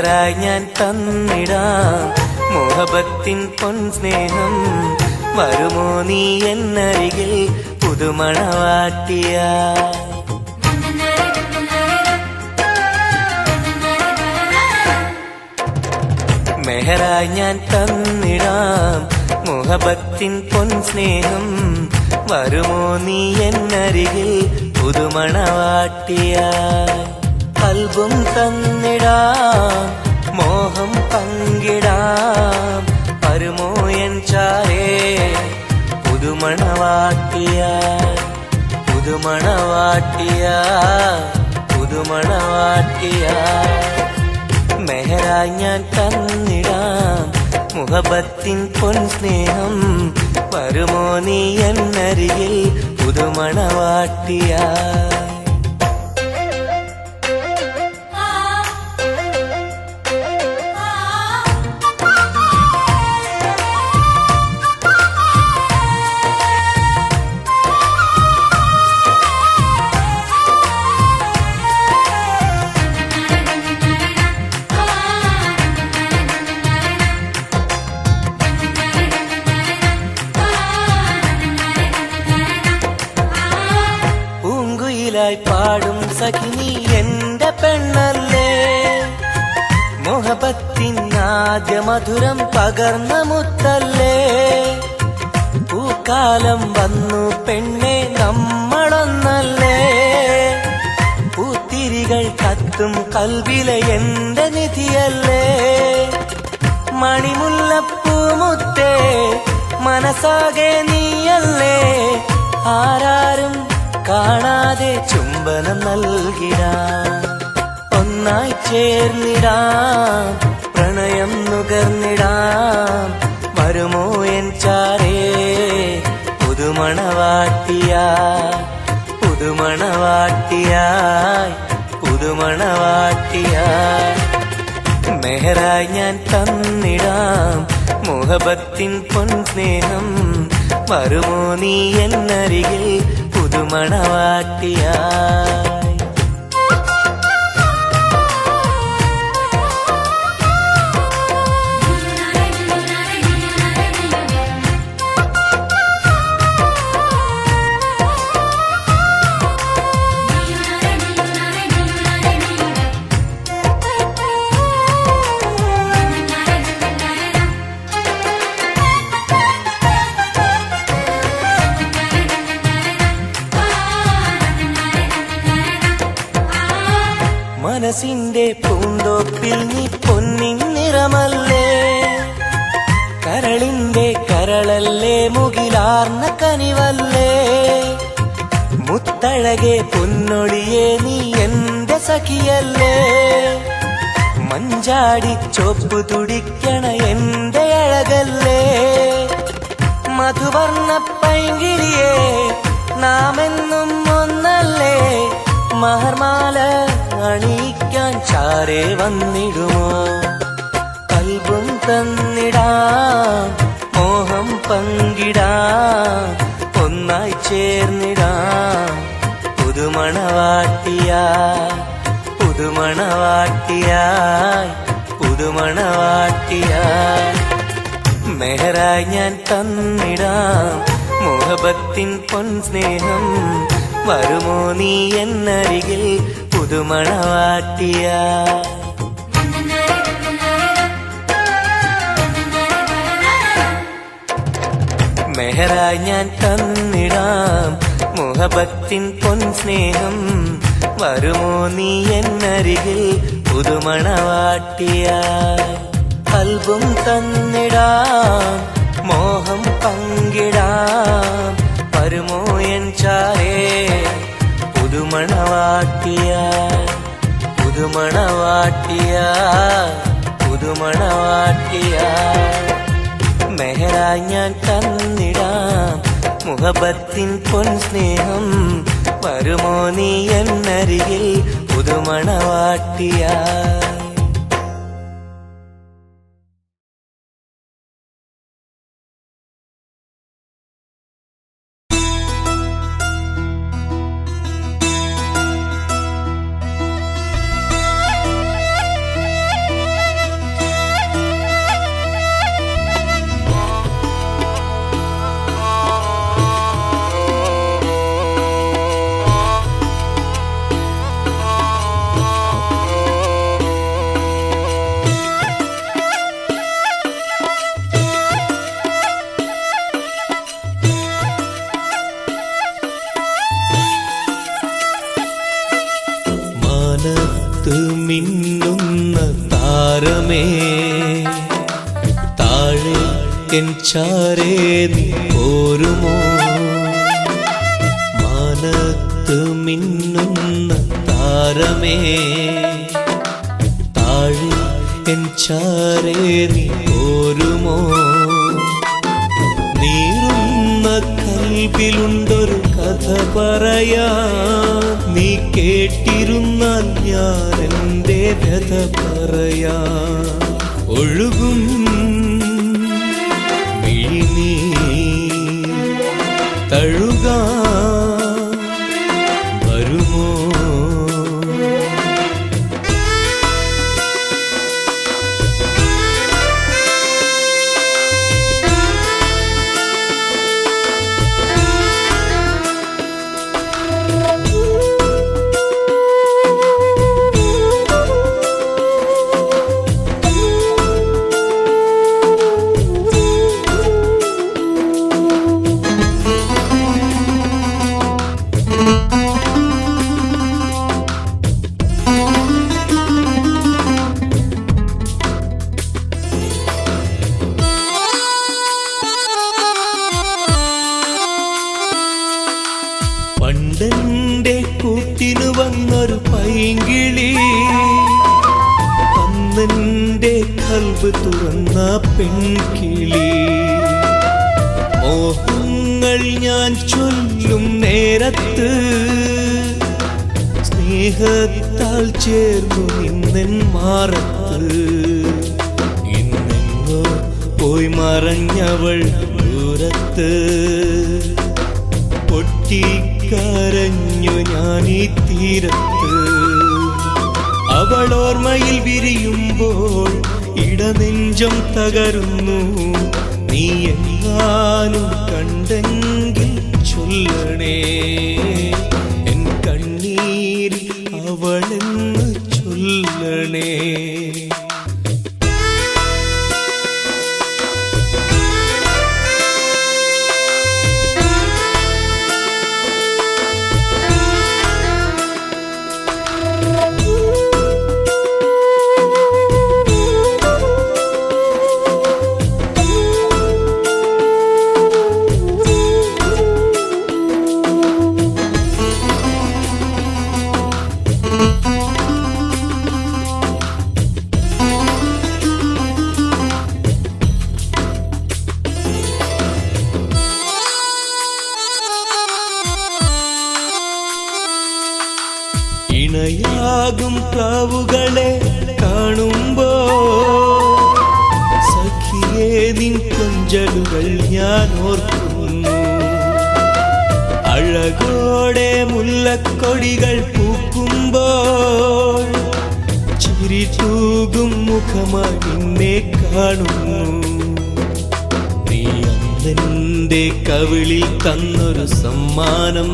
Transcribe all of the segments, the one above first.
മെഹറായി ഞാൻ തന്നിടാം മോഹബത്തിൻ പൊൻസ്നേഹം. വരുമോ നീ എന്നരികിൽ പുതുമണവാട്ടിയായി? മെഹറായി ഞാൻ തന്നിടാം മോഹബത്തിൻ പൊൻസ്നേഹം. വരുമോ നീ എന്നരികിൽ പുതുമണവാട്ടിയായി? കൽബും തന്നിടാം മോഹം പങ്കിടാം. വരുമോ എൻ ചാരേ പുതുമണവാട്ടിയായി? പുതുമണവാട്ടിയായി പുതുമണവാട്ടിയായി. മെഹറായി ഞാൻ തന്നിടാം മുഹബത്തിൻ പൊൻസ്നേഹം. വരുമോ നീ എന്നരികിൽ പുതുമണവാട്ടിയായി? പാടും സഖിനി എന്റെ പെണ്ണല്ലേ, മോഹബത്തിൻ ആദ്യ മധുരം പകർന്ന മുത്തല്ലേ. പൂക്കാലം വന്നു പെണ്ണെ നമ്മളൊന്നല്ലേ, പൂത്തിരികൾ കത്തും കൽവിലെ എന്റെ നിധിയല്ലേ. മണിമുല്ലപ്പൂമുത്തേ മനസ്സാകെ നീയല്ലേ, ആരാരും കാണാതെ ചുംബനം നൽകിടാം. ഒന്നായി ചേർന്നിടാം പ്രണയം നുകർന്നിടാം. വരുമോ എൻ ചാരേ പുതുമണവാട്ടിയായി? പുതുമണവാട്ടിയായി പുതുമണവാട്ടിയായി. മെഹറായി ഞാൻ തന്നിടാം മോഹബത്തിൻ പൊൻസ്നേഹം. വരുമോ നീ എന്നരികിൽ പുതുമണവാട്ടിയായി? മനസ്സിന്റെ പൂന്തോപ്പിൽ നീ പൊന്നിൻ നിറമല്ലേ, കരളിന്റെ കരളല്ലേ, മുകിലാർന്ന കനിവല്ലേ. മുത്തഴകെ പൊന്നൊളിയെ നീ എന്റെ സഖിയല്ലേ, മഞ്ചാടി ചോപ്പ് തുടിക്കണ എന്റെ അഴകല്ലേ. മധുവർണ്ണ പൈങ്കിളിയെ നാമെന്നും ഒന്നല്ലേ, മഹർമാല അണിയിക്കാൻ ചാരേ വന്നിടുമോ. കൽബും തന്നിടാം മോഹം പങ്കിടാം. ഒന്നായി ചേർന്നിടാം പുതുമണവാട്ടിയായി? പുതുമണവാട്ടിയായി പുതുമണവാട്ടിയായി. മെഹറായി ഞാൻ തന്നിടാം മോഹബത്തിൻ പൊൻസ്നേഹം. വരുമോ നീ എന്നരികിൽ പുതുമണവാട്ടിയായി? മെഹറായി ഞാൻ തന്നിടാം മോഹബത്തിൻ പൊൻസ്നേഹം. വരുമോ നീ എന്നരികിൽ പുതുമണവാട്ടിയായി? കൽബും തന്നിടാം മോഹം പങ്കിടാം. വരുമോ എൻ ചാരേ പുതുമണവാട്ടിയായി? പുതുമണവാട്ടിയായി പുതുമണവാട്ടിയായി. മെഹറായി ഞാൻ തന്നിടാം മുഹബത്തിൻ പൊൻസ്നേഹം. വരുമോ നീ എന്നരികിൽ പുതുമണവാട്ടിയായി? എൻ ചാരേ നീ പോരുമോ? മാനത്ത് മിന്നുന്ന താരമേ, താഴെ എൻ ചാരേ നീ പോരുമോ? നീറുന്ന കൽബിലുണ്ടൊരു കഥ പറയാ, നീ കേട്ടിരുന്നാൽ ഞാൻ എൻ്റെ കഥ പറയാ. ഒഴുകും മിഴിനീ തഴുകാൻ വരുമോ? പണ്ടെന്റെ കൂട്ടിനു വന്നൊരു പൈങ്കിളി, അന്നെന്റെ കൽബ് തുറന്ന പെൺകിളി. മോഹങ്ങൾ ഞാൻ ചൊല്ലും നേരത്ത് സ്നേഹത്താൽ ചേർന്നു നിന്നെൻ മാറത്ത്. ഇന്നെങ്ങോ പോയി മറഞ്ഞവൾ ദൂരത്ത്, പൊട്ടിക്കരഞ്ഞു ഞാനീ തീരത്ത്. അവൾ ഓർമ്മയിൽ വിരിയുമ്പോൾ ഇടനെഞ്ചം തകരുന്നു. നീ എങ്ങാനും കണ്ടെങ്കിൽ ചൊല്ലണേ, എൻ കണ്ണീരിൽ അവളെന്ന് ചൊല്ലണേ. ഇണയാകും പ്രാവുകളെ കാണുമ്പോ സഖിയേ നിൻ കൊഞ്ചലുകൾ ഞാൻ ഓർക്കുന്നു. അഴകോടെ മുല്ലക്കൊടികൾ പൂക്കുമ്പോൾ ചിരി തൂകും മുഖമായി നിന്നെ കാണുന്നു. നീ അന്നെന്റെ കവിളിൽ തന്നൊരു സമ്മാനം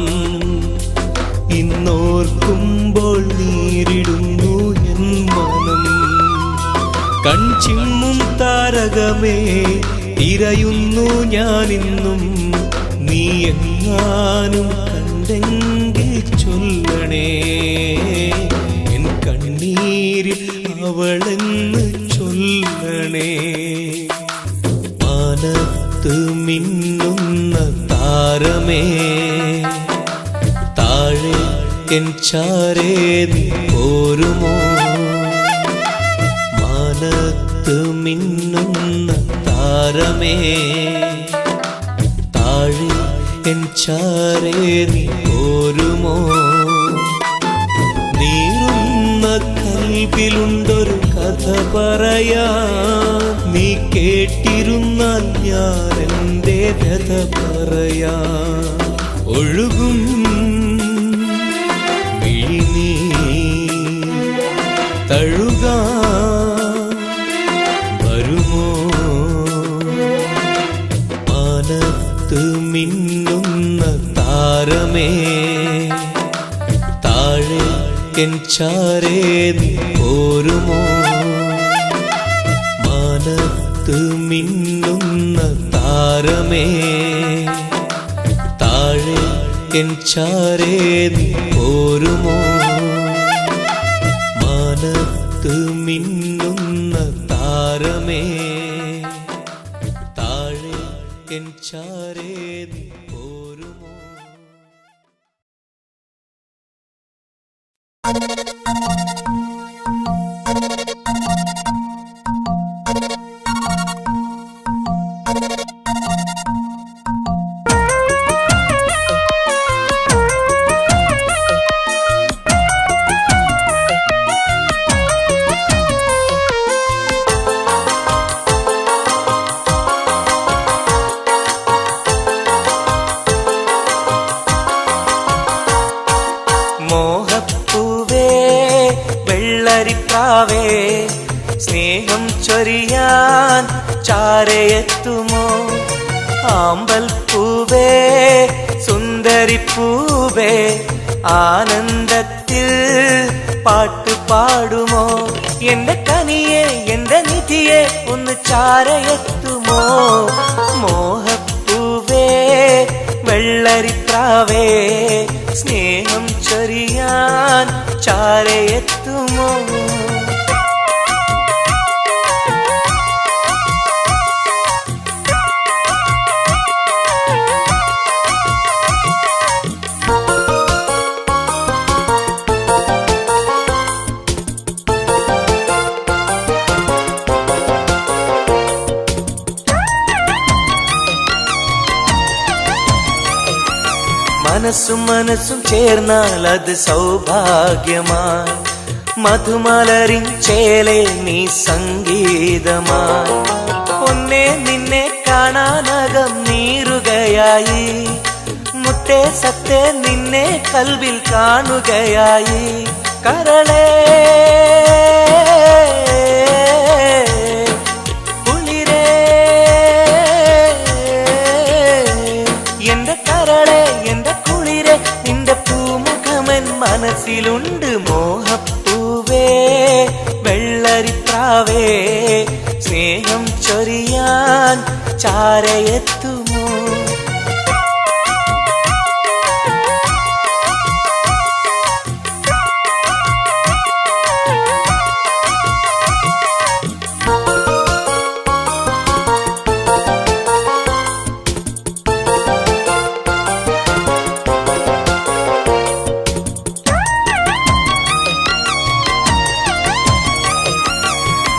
ഇന്നോർക്കുമ്പോൾ നീരിടുന്നു എൻ മനം. കൺചിമ്മും താരകമേ തിരയുന്നു ഞാനിന്നും, നീ എങ്ങാനും കണ്ടെങ്കിൽ ചൊല്ലണേ, എൻ കണ്ണീരിൽ അവളെന്ന് ചൊല്ലണേ. മാനത്ത് മിന്നുന്ന താരമേ, താഴെ എൻ ചാരേ നീ പോരുമോ? മാനത്ത് മിന്നുന്ന താരമേ, താഴെ എൻ ചാരേ നീ പോരുമോ? നീറുന്ന കൽബിലുണ്ടൊരു കഥ പറയാ, നീ കേട്ടിരുന്നാൽ ഞാൻ എൻ്റെ കഥ പറയാ. ഒഴുകും മിഴിനീ തഴുകാൻ വരുമോ? മാനത്ത് മിന്നുന്ന താരമേ, താഴെ എൻ ചാരേ നീ പോരുമോ? മാനത്ത് മിന്നുന്ന താരമേ, താഴെ എൻ ചാരേ നീ പോരുമോ? മാനത്ത് മിന്നുന്ന താരമേ, താഴെ എൻ ചാരേ നീ പോരുമോ? മോഹപ്പൂവേ വെള്ളരിപ്രാവേ സ്നേഹം ചൊരിയാൻ ചാരയെത്തുമോ? ആമ്പൽ പൂവേ സുന്ദരിപ്പൂവേ ആനന്ദത്തിൽ പാട്ട് പാടുമോ? എന്റെ കനിയെ എന്റെ നിധിയെ ഒന്ന് ചാരയെത്തുമോ? മോഹപ്പൂവേ വെള്ളരിപ്രാവേ സ്നേഹം ചൊരിയാൻ ചാരയെത്തുമോ? മനസ്സും മനസ്സും ചേർന്നാൽ അത് സൗഭാഗ്യമായി, മധുമലരിൻ ചേലെ നീ സംഗീതമായി. ഒന്നേ നിന്നെ കാണാനകം നീറുകയായി, മുത്തേ സത്തേ നിന്നെ കൽവിൽ കാണുകയായി. കരളേ മനസ്സിലുണ്ട്. മോഹപ്പൂവേ വെള്ളരിപ്രാവേ സ്നേഹം ചൊരിയാൻ ചാരയെത്തുമോ?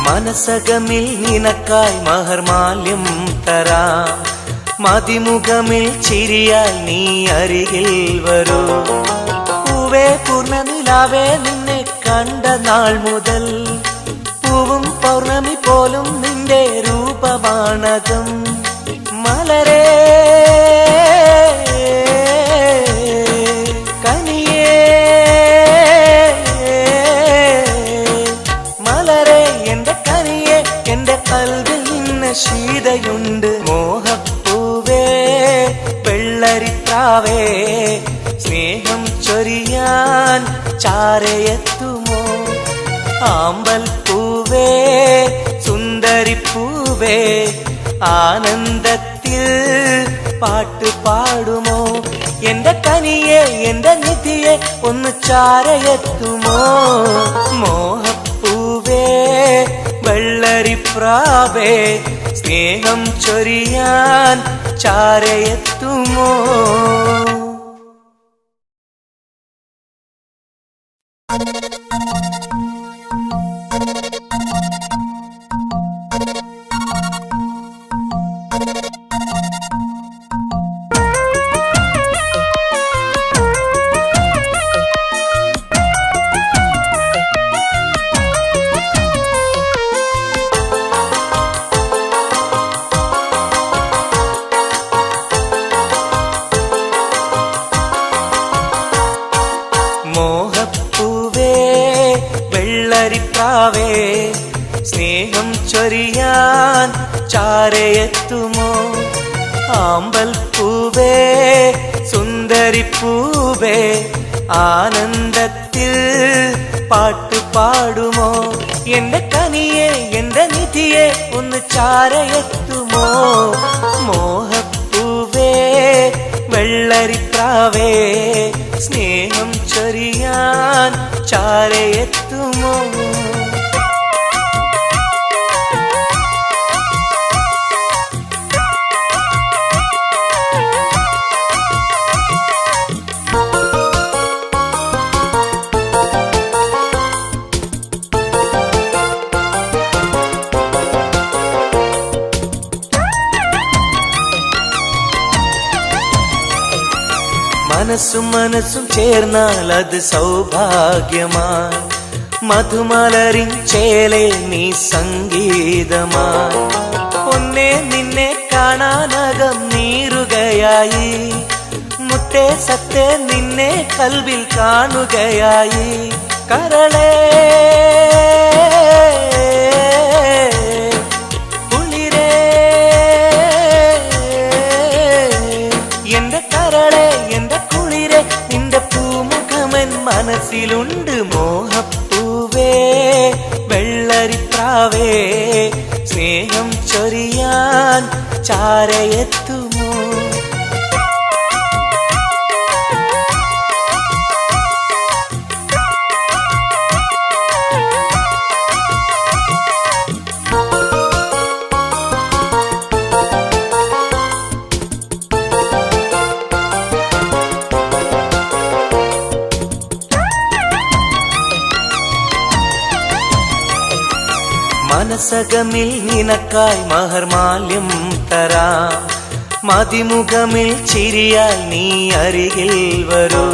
മനസകമിൽ നിനക്കായി മഹർമാല്യം തരാം, മതിമുഖമിൽ ചിരിയാൽ നീ അരികിൽ വരൂ. പൂവേ പൂർണ്ണനിലാവേ നിന്നെ കണ്ട നാൾ മുതൽ പൂവും പൗർണമി പോലും നിന്റെ രൂപമാണകം. മലരേ ശീതയുണ്ട്. മോഹപ്പൂവേ വെള്ളരിപ്രാവേ സ്നേഹം ചൊരിയാൻ ചാരയെത്തുമോ? ആമ്പൽ പൂവേ സുന്ദരിപ്പൂവേ ആനന്ദത്തിൽ പാട്ട് പാടുമോ? എന്റെ കനിയെ എന്റെ നിധിയെ ഒന്ന് ചാരയെത്തുമോ? മോഹപ്പൂവേ വെള്ളരിപ്രാവേ സ്നേഹം ചൊരിയാൻ ചാരയെത്തുമോ? മോഹപ്പൂവേ വെള്ളരിപ്രാവേ സ്നേഹം ചൊരിയാൻ ചാരയെത്തുമോ? ആമ്പൽ പൂവേ സുന്ദരിപ്പൂവേ ആനന്ദത്തിൽ പാട്ട് പാടുമോ? എന്റെ കനിയെ എന്റെ നിധിയെ ഒന്ന് ചാരയെത്തുമോ? മോഹപ്പൂവേ വെള്ളരിപ്രാവേ സ്നേഹം ചൊരിയാൻ ചാരയെത്തുമോ? മനസ്സും മനസ്സും ചേർന്നാൽ അത് സൗഭാഗ്യമായി മധുമലരിൻ ചേലെ നീ സംഗീതമായി പൊന്നെ നിന്നെ കാണാനകം നീറുകയായി മുത്തേ സത്തേ നിന്നെ കൽവിൽ കാണുകയായി കരളേ കുളിരേ എന്റെ കരളേ എന്റെ കുളിരേ നിന്റെ പൂമുഖമൻ മനസ്സിലുണ്ട് മോഹപ്പൂവേ വെള്ളരിപ്രാവേ സ്നേഹം ചൊരിയാൻ ചാരയെത്തുമോ മനസകമിൽ നിനക്കായി മഹർമാല്യം തരാം മതിമുഖമിൽ ചിരിയാൽ നീ അരികിൽ വരൂ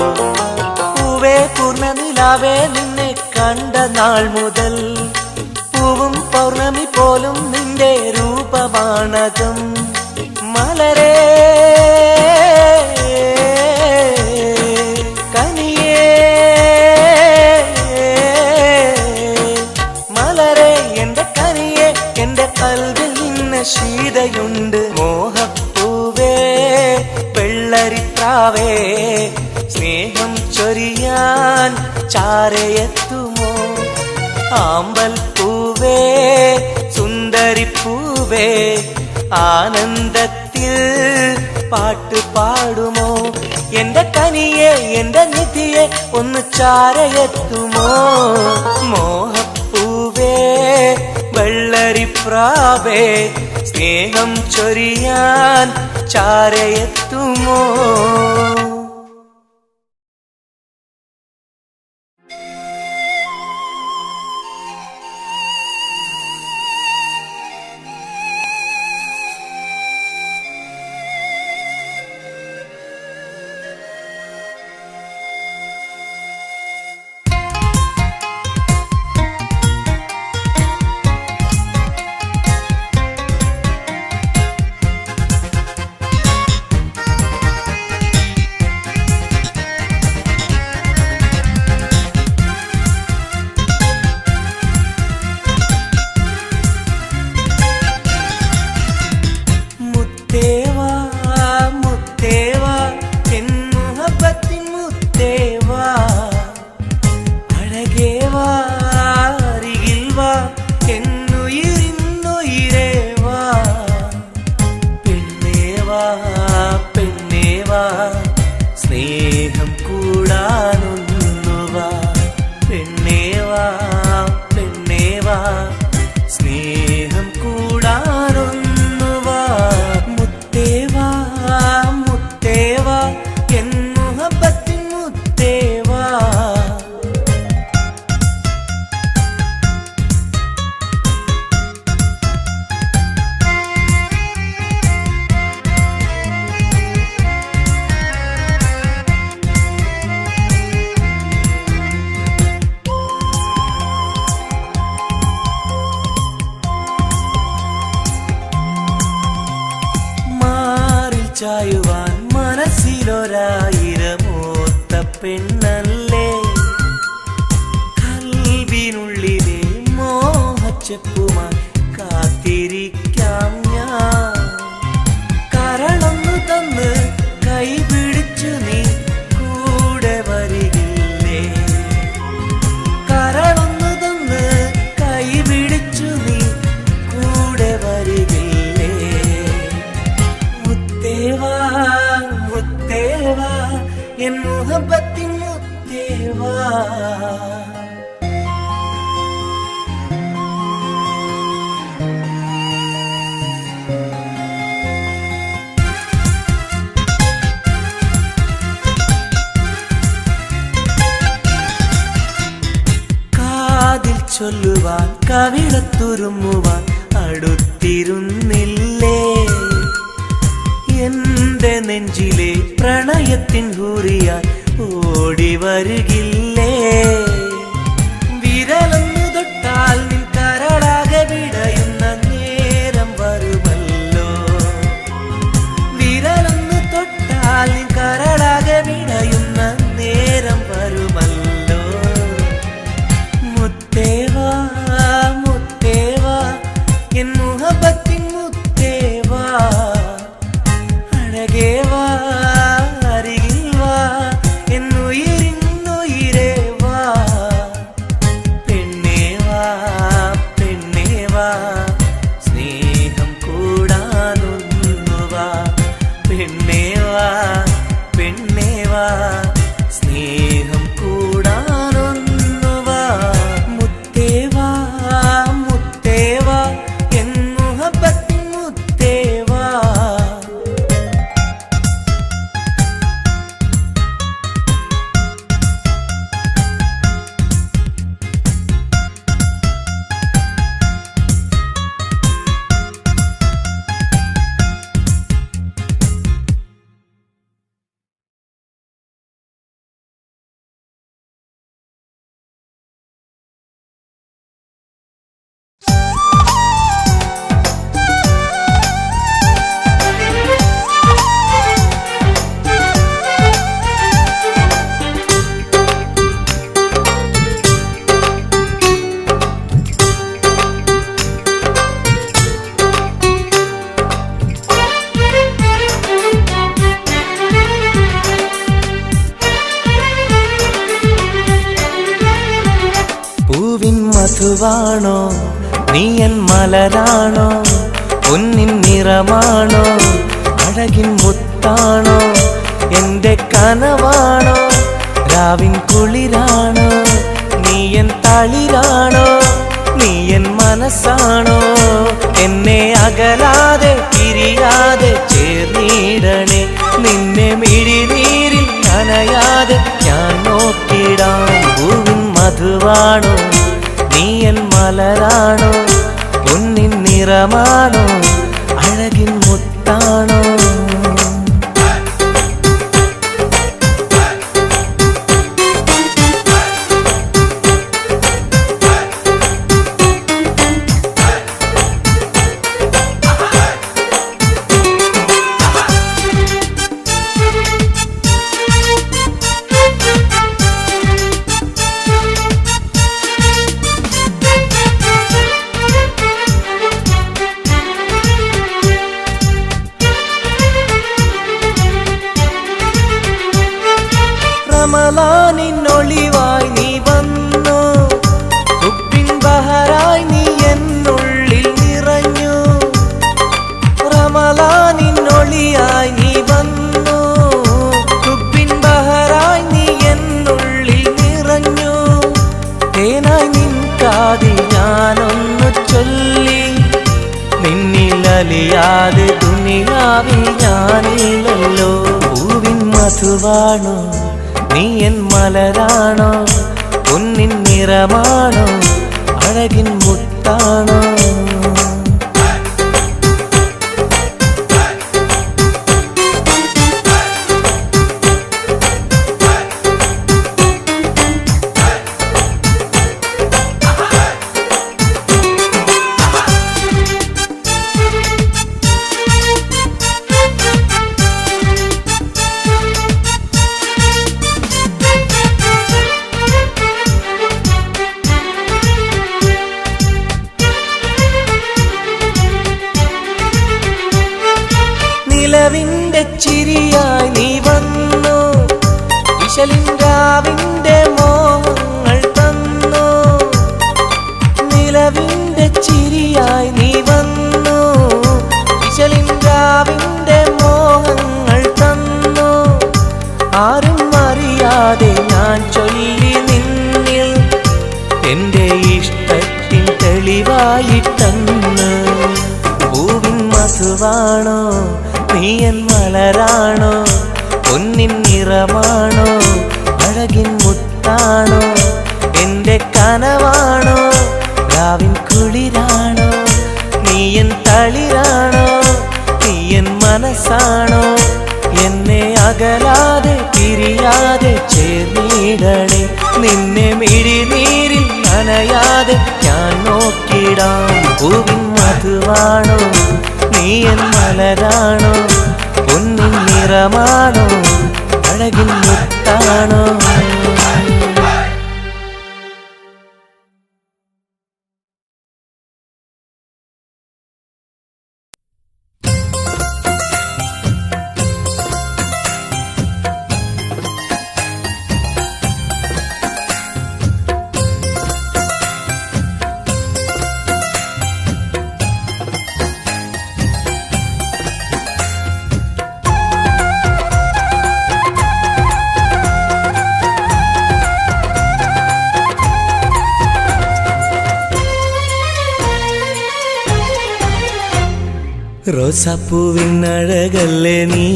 പൂവേ പൂർണ്ണനിലാവേ നിന്നെ കണ്ട നാൾ മുതൽ പൂവും പൗർണമി പോലും നിന്റെ രൂപമാണകം മലരേ ശീതയുണ്ട് മോഹപ്പൂവേ വെള്ളരിപ്രാവേ സ്നേഹം ചൊരിയാൻ ചാരയെത്തുമോ ആമ്പൽ പൂവേ സുന്ദരിപ്പൂവേ ആനന്ദത്തിൽ പാട്ട് പാടുമോ എന്റെ കനിയെ എന്റെ നിധിയെ ഒന്ന് ചാരയെത്തുമോ മോഹപ്പൂവേ വെള്ളരിപ്രാവേ സ്നേഹം ചൊരിയാൻ ചാരയെത്തുമോ സ്നേഹം കൂടാനൊന്നുവാ പെണ്ണേവാ പെണ്ണേവാ സ്നേഹം കൂടാനൊന്നുവാ മുത്തേവാ മുത്തേവാ എൻ മുഹബത്തിൻ മുത്തേവാ ചായുവാൻ മനസ്സിലൊരായിരമോത്ത പെണ്ണല്ലേ കൽവിനുള്ളിലെ മോഹച്ചെപ്പുമായി കാത്തിരിക്കാം ഞാൻ കരളൊന്നു തന്ന് കൈപിടിച്ചു നീ കൂടെ വരികില്ലേ കരളൊന്നു തന്ന് കൈപിടിച്ചു നീ കൂടെ വരികില്ലേ മുത്തേവാ മുത്തേവാ എൻ മുഹബത്തിൻ മുത്തേവാ കാതിൽ ചൊല്ലുവാൻ കവിളത്തുരുമ്മുവാൻ അടുത്തിരുന്നില്ലേ എന്റെ നെഞ്ചിലെ പ്രണയത്തിൻ ഹൂറിയാൽ ഓടി വരുകില്ലേ? വിരലൊന്നു തൊട്ടാൽ നിൻ കരളാകെ വിടയുന്ന നേരം വരുമല്ലോ. വിരലൊന്നു തൊട്ടാൽ നിൻ കരളാകെ വിടയുന്ന നേരം വരുമല്ലോ. മുത്തേവാ മുത്തേവാ എൻ മുഹബത്തിൻ മുത്തേവാ, അഴകേവാ അരികിൽ വാ എൻ ഉയിരിന്നുയിരേ വാ. പെണ്ണേവാ പെണ്ണേവാ സ്നേഹം കൂടാനൊന്നുവാ. പെണ്ണേവാ പെണ്ണേവാ സ്നേഹം കൂടാനൊന്നുവാ. മുത്തേവാ മുത്തേവാ എൻ മുഹബത്തിൻ മുത്തേവാ. പൂവിൻ മധുവാണോ നീ എൻ മലരാണോ? പൊന്നിൻ നിറമാണോ അഴകിൻ മുത്താണോ? എന്റെ കനവാണോ രാവിൻ കുളിരാണോ? നീ എൻ തളിരാണോ? നീ എൻ മനസ്സാണോ? എന്നെ അകലാതെ പിരിയാതെ ചേർന്നിടണേ. നിന്നെ മിഴിനീരിൽ നനയാതെ ഞാൻ നോക്കിടാം. പൂവിൻ മധുവാണോ നീ എൻ മലരാണോ? പൊന്നിൻ നിറമാണോ അഴകിൻ മുത്താണോ? റമളാനിന്നൊളിവായി നീ വന്നു, ഹുബ്ബിൻ ബഹറായി നീ എന്നുള്ളിൽ നിറഞ്ഞു. റമളാനിന്നൊളിയായി നീ വന്നു, ഹുബ്ബിൻ ബഹറായി നീ എന്നുള്ളിൽ നിറഞ്ഞു. തേനായി നിൻ കാതിൽ ഞാനൊന്നു ചൊല്ലി, നിന്നിലലിയാതെ ദുനിയാവിൽ ഞാനില്ലല്ലോ. പൂവിൻ മധുവാണോ നീ എൻ മലരാണോ? പൊന്നിൻ നിറമാണോ അഴകിൻ മുത്താണോ? നിലവിന്റെ ചിരിയായി നീ വന്നു, വിശലിൻരാവിന്റെ മോഹങ്ങൾ തന്നു. നിലവിന്റെ ചിരിയായി നീ വന്നു, വിശലിൻരാവിന്റെ മോഹങ്ങൾ തന്നു. ആരും അറിയാതെ ഞാൻ ചൊല്ലി നിന്നിൽ എന്റെ ഇഷ്ടത്തിൻ തെളിവായിട്ടന്ന്. പൂവിൻ മധുവാണോ നീ എൻ മലരാണോ? പൊന്നിൻ നിറമാണോ അഴകിൻ മുത്താണോ? എന്റെ കനവാണോ രാവിൻ കുളിരാണോ? നീ എൻ തളിരാണോ? നീ എൻ മനസ്സാണോ? എന്നെ അകലാതെ പിരിയാതെ ചേർന്നിടണേ. നിന്നെ മിഴിനീരിൽ നനയാതെ ഞാൻ നോക്കിടാം. പൂവിൻ മധുവാണോ നീ എൻ മലരാണോ, പൊന്നിൻ നിറമാണോ അഴകിൻ മുത്താണോ. റോസാപ്പൂവിൻ അഴകല്ലേ നീ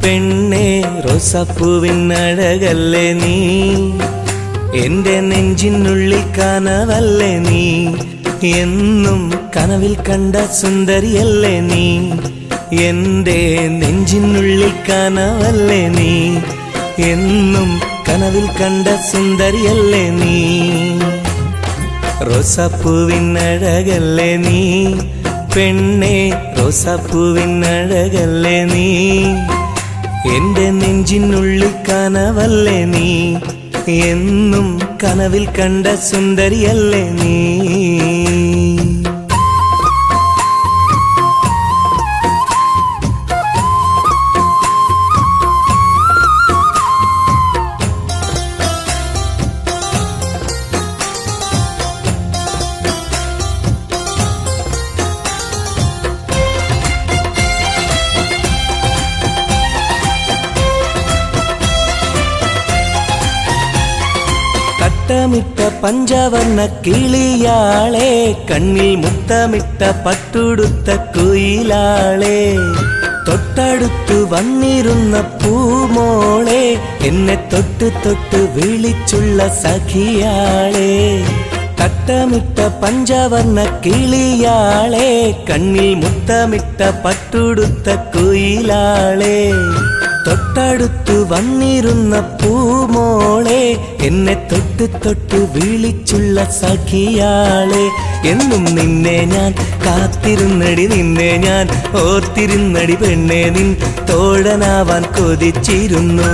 പെണ്ണേ, റോസാപ്പൂവിൻ അഴകല്ലേ നീ. എൻ്റെ നെഞ്ചിനുള്ളിൽ കനവല്ലേ നീ, എന്നും കനവിൽ കണ്ട സുന്ദരിയല്ലേ നീ. എൻ്റെ നെഞ്ചിനുള്ളിൽ കനവല്ലേ നീ, എന്നും കനവിൽ കണ്ട സുന്ദരിയല്ലേ നീ. റോസാപ്പൂവിൻ അഴകല്ലേ നീ പെണ്ണേ, റോസാപ്പൂവിൻ അഴകല്ലേ നീ. എൻ്റെ നെഞ്ചിനുള്ളിൽ കനവല്ലേ നീ, എന്നും കനവിൽ കണ്ട സുന്ദരിയല്ലേ നീ. മുത്തമിട്ട പഞ്ചവർണ്ണ കിളിയാളെ, കണ്ണിൽ മുത്തമിട്ട പട്ടുടുത്ത കുയിലാളെ, തൊട്ടടുത്തു വന്നിരുന്ന പൂമോളെ, എന്നെ തൊട്ട് തൊട്ട് വിളിച്ചുള്ള സഖിയാളെ. തട്ടമിട്ട പഞ്ചവർണ്ണ കിളിയാളെ, കണ്ണിൽ മുത്തമിട്ട പട്ടുടുത്ത കുയിലാളെ, തൊട്ടടുത്തു വന്നിരുന്ന പൂമോളെ, എന്നെ തൊട്ട് തൊട്ട് വിളിച്ചുള്ള സഖിയാളെ. എന്നും നിന്നെ ഞാൻ കാത്തിരുന്നടി, നിന്നെ ഞാൻ ഓർത്തിരുന്നടി പെണ്ണെ, നിൻ തോഴനാവാൻ കൊതിച്ചിരുന്നു.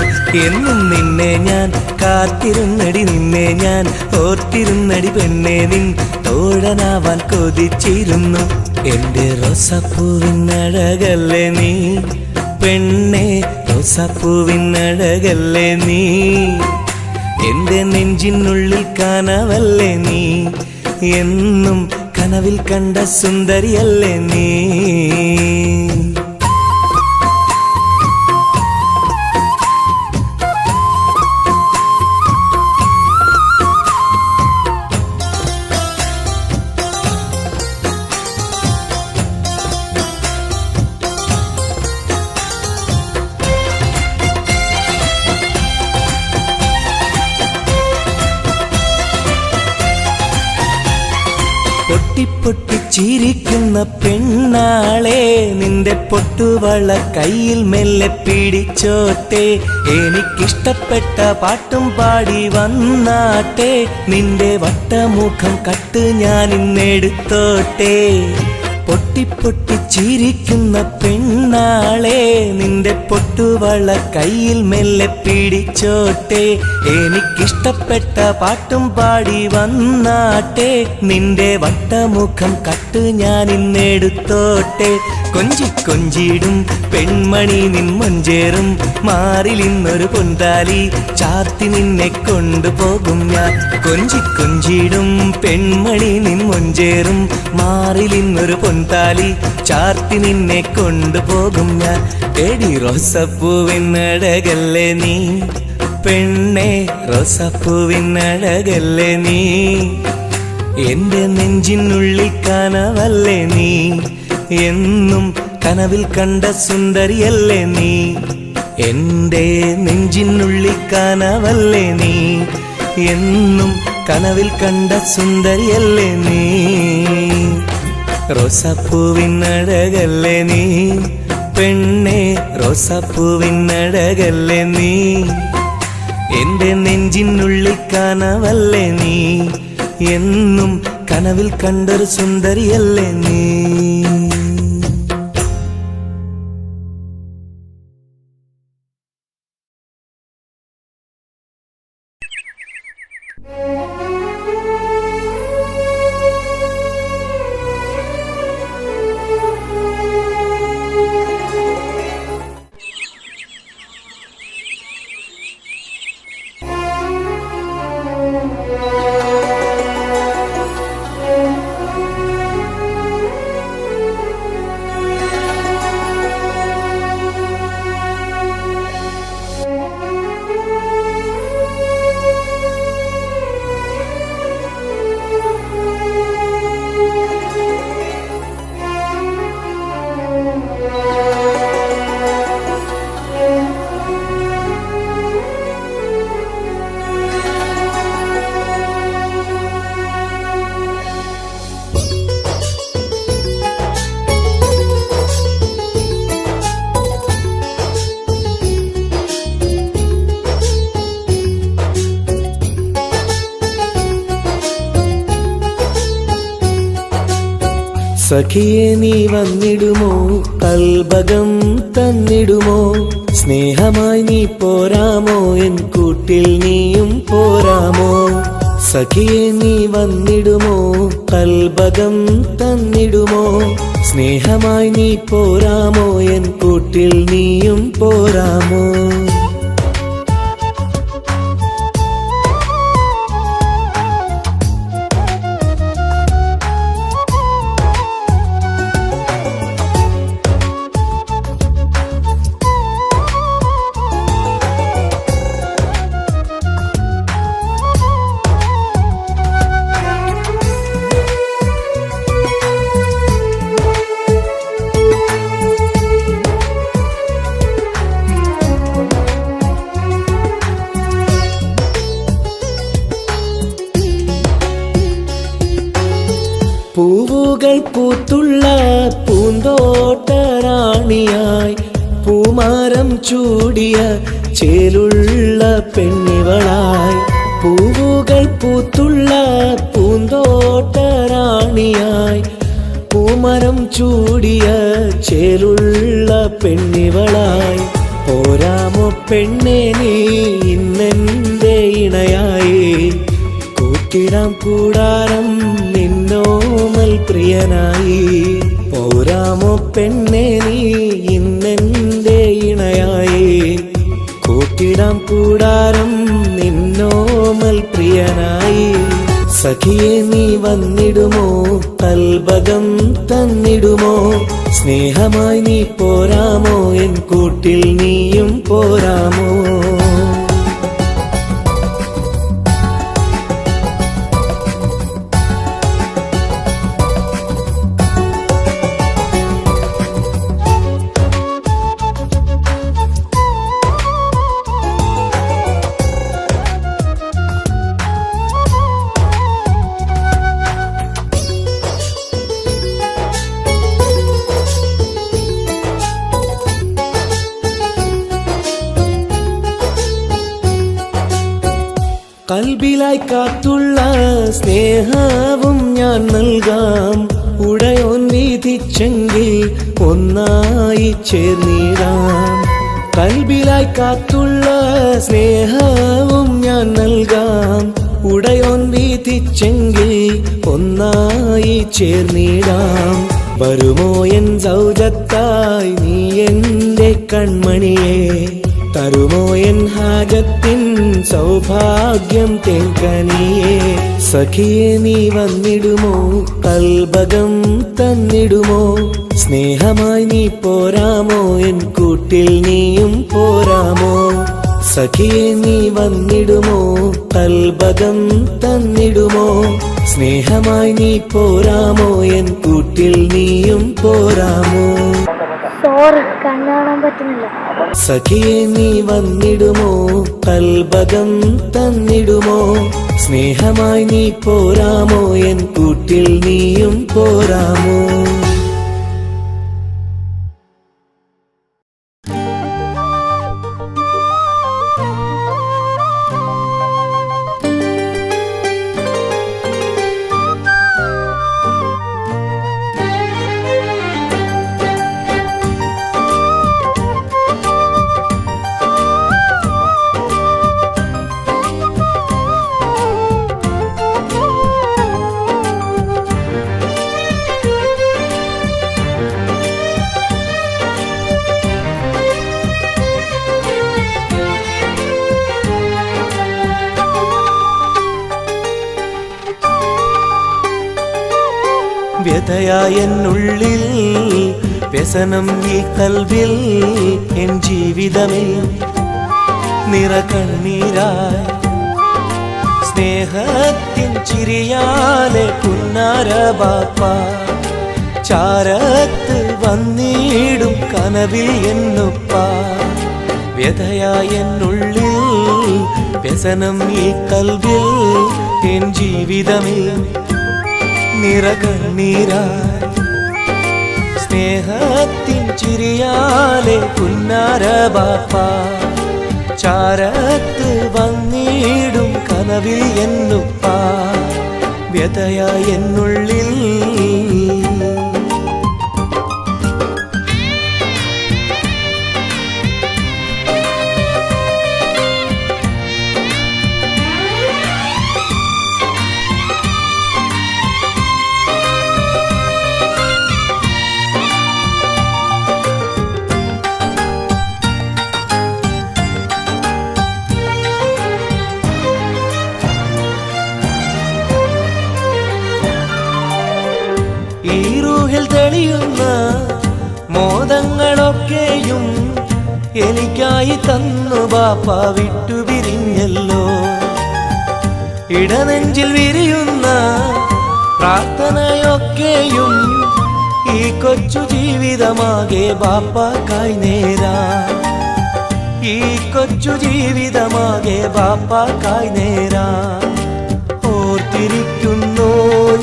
എന്നും നിന്നെ ഞാൻ കാത്തിരുന്നടി, നിന്നെ ഞാൻ ഓർത്തിരുന്നടി പെണ്ണെ, നിൻ തോഴനാവാൻ കൊതിച്ചിരുന്നു. എൻ്റെ റോസാപ്പൂവിൻ അഴകല്ലേ നീ പെണ്ണേ, റോസാപ്പൂവിൻ അഴകല്ലേ നീ. എൻ്റെ നെഞ്ചിനുള്ളിൽ കനവല്ലേ നീ, എന്നും കനവിൽ കണ്ട സുന്ദരിയല്ലേ നീ. പൊട്ടി ചിരിക്കുന്ന പെണ്ണാളെ, നിന്റെ പൊട്ടുവള കയ്യിൽ മെല്ലെ പിടിച്ചോട്ടെ, എനിക്കിഷ്ടപ്പെട്ട പാട്ടും പാടി വന്നാട്ടെ, നിന്റെ വട്ടമുഖം കട്ട് ഞാൻ ഇന്നെടുത്തോട്ടെ. പൊട്ടി ചിരിക്കുന്ന പെണ്ണാളെ, നിന്റെ പൊട്ടുവള കയ്യിൽ മെല്ലെ പിടിച്ചോട്ടെ, എനിക്കിഷ്ടപ്പെട്ട പാട്ടും പാടി വന്നാട്ടെ, നിന്റെ വട്ടമുഖം കട്ട് ഞാൻ ഇന്നെടുത്തോട്ടെ. കൊഞ്ചി കൊഞ്ചിടും പെൺമണി നിൻ മൊഞ്ചേറും മാറിൽ ഇന്നൊരു പൊന്താലി ചാർത്തി നിന്നെ കൊണ്ടുപോകും ഞാൻ. കൊഞ്ചി കൊഞ്ചിടും പെൺമണി നിൻ മൊഞ്ചേറും മാറിൽ ഇന്നൊരു പൊന്താലി ചാർത്തി നിന്നെ കൊണ്ടുപോകും ഞാൻ. എടി റോസാപ്പൂവിൻ അഴകല്ലേ നീ പെണ്ണേ, റോസാപ്പൂവിൻ അഴകല്ലേ നീ. എൻ്റെ നെഞ്ചിനുള്ളിൽ കനവല്ലേ നീ, എന്നും കനവിൽ കണ്ട സുന്ദരിയല്ലേ നീ. എൻ്റെ നെഞ്ചിനുള്ളിൽ കനവല്ലേ നീ, എന്നും കനവിൽ കണ്ട സുന്ദരിയല്ലേ നീ. റോസാപ്പൂവിൻ അഴകല്ലേ നീ പെണ്ണെ റോസാപ്പൂവിനഴകല്ലേ നീ, എന്റെ നെഞ്ചിനുള്ളിൽ കനവല്ലേ നീ, എന്നും കനവിൽ കണ്ടൊരു സുന്ദരിയല്ലേ നീ. സഖിയെ നീ വന്നിടുമോ, കൽബകം തന്നിടുമോ, സ്നേഹമായി നീ പോരാമോ, എൻ കൂട്ടിൽ നീയും പോരാമോ. സഖിയെ നീ വന്നിടുമോ, കൽബകം തന്നിടുമോ, സ്നേഹമായി നീ പോരാമോ, എൻ കൂട്ടിൽ നീയും പോരാമോ. പൂവുകൾ പൂത്തുള്ള പൂന്തോട്ടറാണിയായി, പൂമാരം ചൂടിയ ചേലുള്ള പെണ്ണിവളായി. പൂവുകൾ പൂത്തുള്ള പൂന്തോട്ടറാണിയായി, പൂമരം ചൂടിയ ചേലുള്ള പെണ്ണിവളായി. പോരാമോ പെണ്ണെ നീ ഇന്നെന്റെ ഇണയായി, കൂട്ടിടാം കൂടാരം നിന്നോമൽ പ്രിയനായി. പോരാമോ പെണ്ണെ നീ ഇന്നെന്റെ ഇണയായി, കൂട്ടിടാം കൂടാരം നിന്നോമൽ പ്രിയനായി. സഖിയെ നീ വന്നിടുമോ, കൽബകം തന്നിടുമോ, സ്നേഹമായി നീ പോരാമോ, എൻ കൂട്ടിൽ നീയും പോരാമോ. കൽബിലായി കാത്തുള്ള സ്നേഹവും ഞാൻ നൽകാം, ഉടയോൻ വിധിച്ചെങ്കിൽ ഒന്നായി ചേർന്നിടാം. കൽബിലായി കാത്തുള്ള സ്നേഹവും ഞാൻ നൽകാം, ഉടയോൻ വിധിച്ചെങ്കിൽ ഒന്നായി ചേർന്നിടാം. വരുമോ എൻ സൗജത്തായി നീ എന്റെ കൺമണിയെ, തരുമോ എൻ ഹാജത്തിൻ സൗഭാഗ്യം തേൻകനിയേ. സഖിയെ നീ വന്നിടുമോ, കൽബകം തന്നിടുമോ, സ്നേഹമായി നീ പോരാമോ, എൻ കൂട്ടിൽ നീയും പോരാമോ. സഖിയെ നീ വന്നിടുമോ, കൽബകം തന്നിടുമോ, സ്നേഹമായി നീ പോരാമോ, എൻ കൂട്ടിൽ നീയും പോരാമോ. സോറി, കണ്ണാണാൻ പറ്റുന്നില്ല. സഖിയെ നീ വന്നിടുമോ, കൽബകം തന്നിടുമോ, സ്നേഹമായി നീ പോരാമോ, എൻ കൂട്ടിൽ നീയും പോരാമോ. വ്യഥയായ എന്നുള്ളിൽ വ്യസനം ഈ കൽവിൽ എൻ ജീവിതമേ നിറകണ്ണീരായി സ്നേഹത്തിൻ ചിരിയാലെ പുന്നാര ബാപ്പ ചാരത്ത് വന്നിടും കനവിൽ എന്നുപ്പ വ്യഥയായ എന്നുള്ളിൽ വ്യസനം ഈ കൽവിൽ എൻ ജീവിതമേ നിറകണ്ണീരായി സ്നേഹത്തിൻ ചിരിയാലെ പുന്നാര ബാപ്പ ചാരത്ത് വന്നിടും കനവിൽ എന്നുപ്പ വ്യഥയായ എന്നുള്ളിൽ ഈ റൂഹിൽ തെളിയുന്ന മോദങ്ങളൊക്കെയും എനിക്കായി തന്നു ബാപ്പ വിട്ടുപിരിഞ്ഞല്ലോ ഇടനെഞ്ചിൽ വിരിയുന്ന പ്രാർത്ഥനയൊക്കെയും ഈ കൊച്ചു ജീവിതമാകെ ബാപ്പാക്കായി നേരാ ഈ കൊച്ചു ജീവിതമാകെ ബാപ്പാക്കായി നേരാ ഓർത്തിരിക്കുന്നു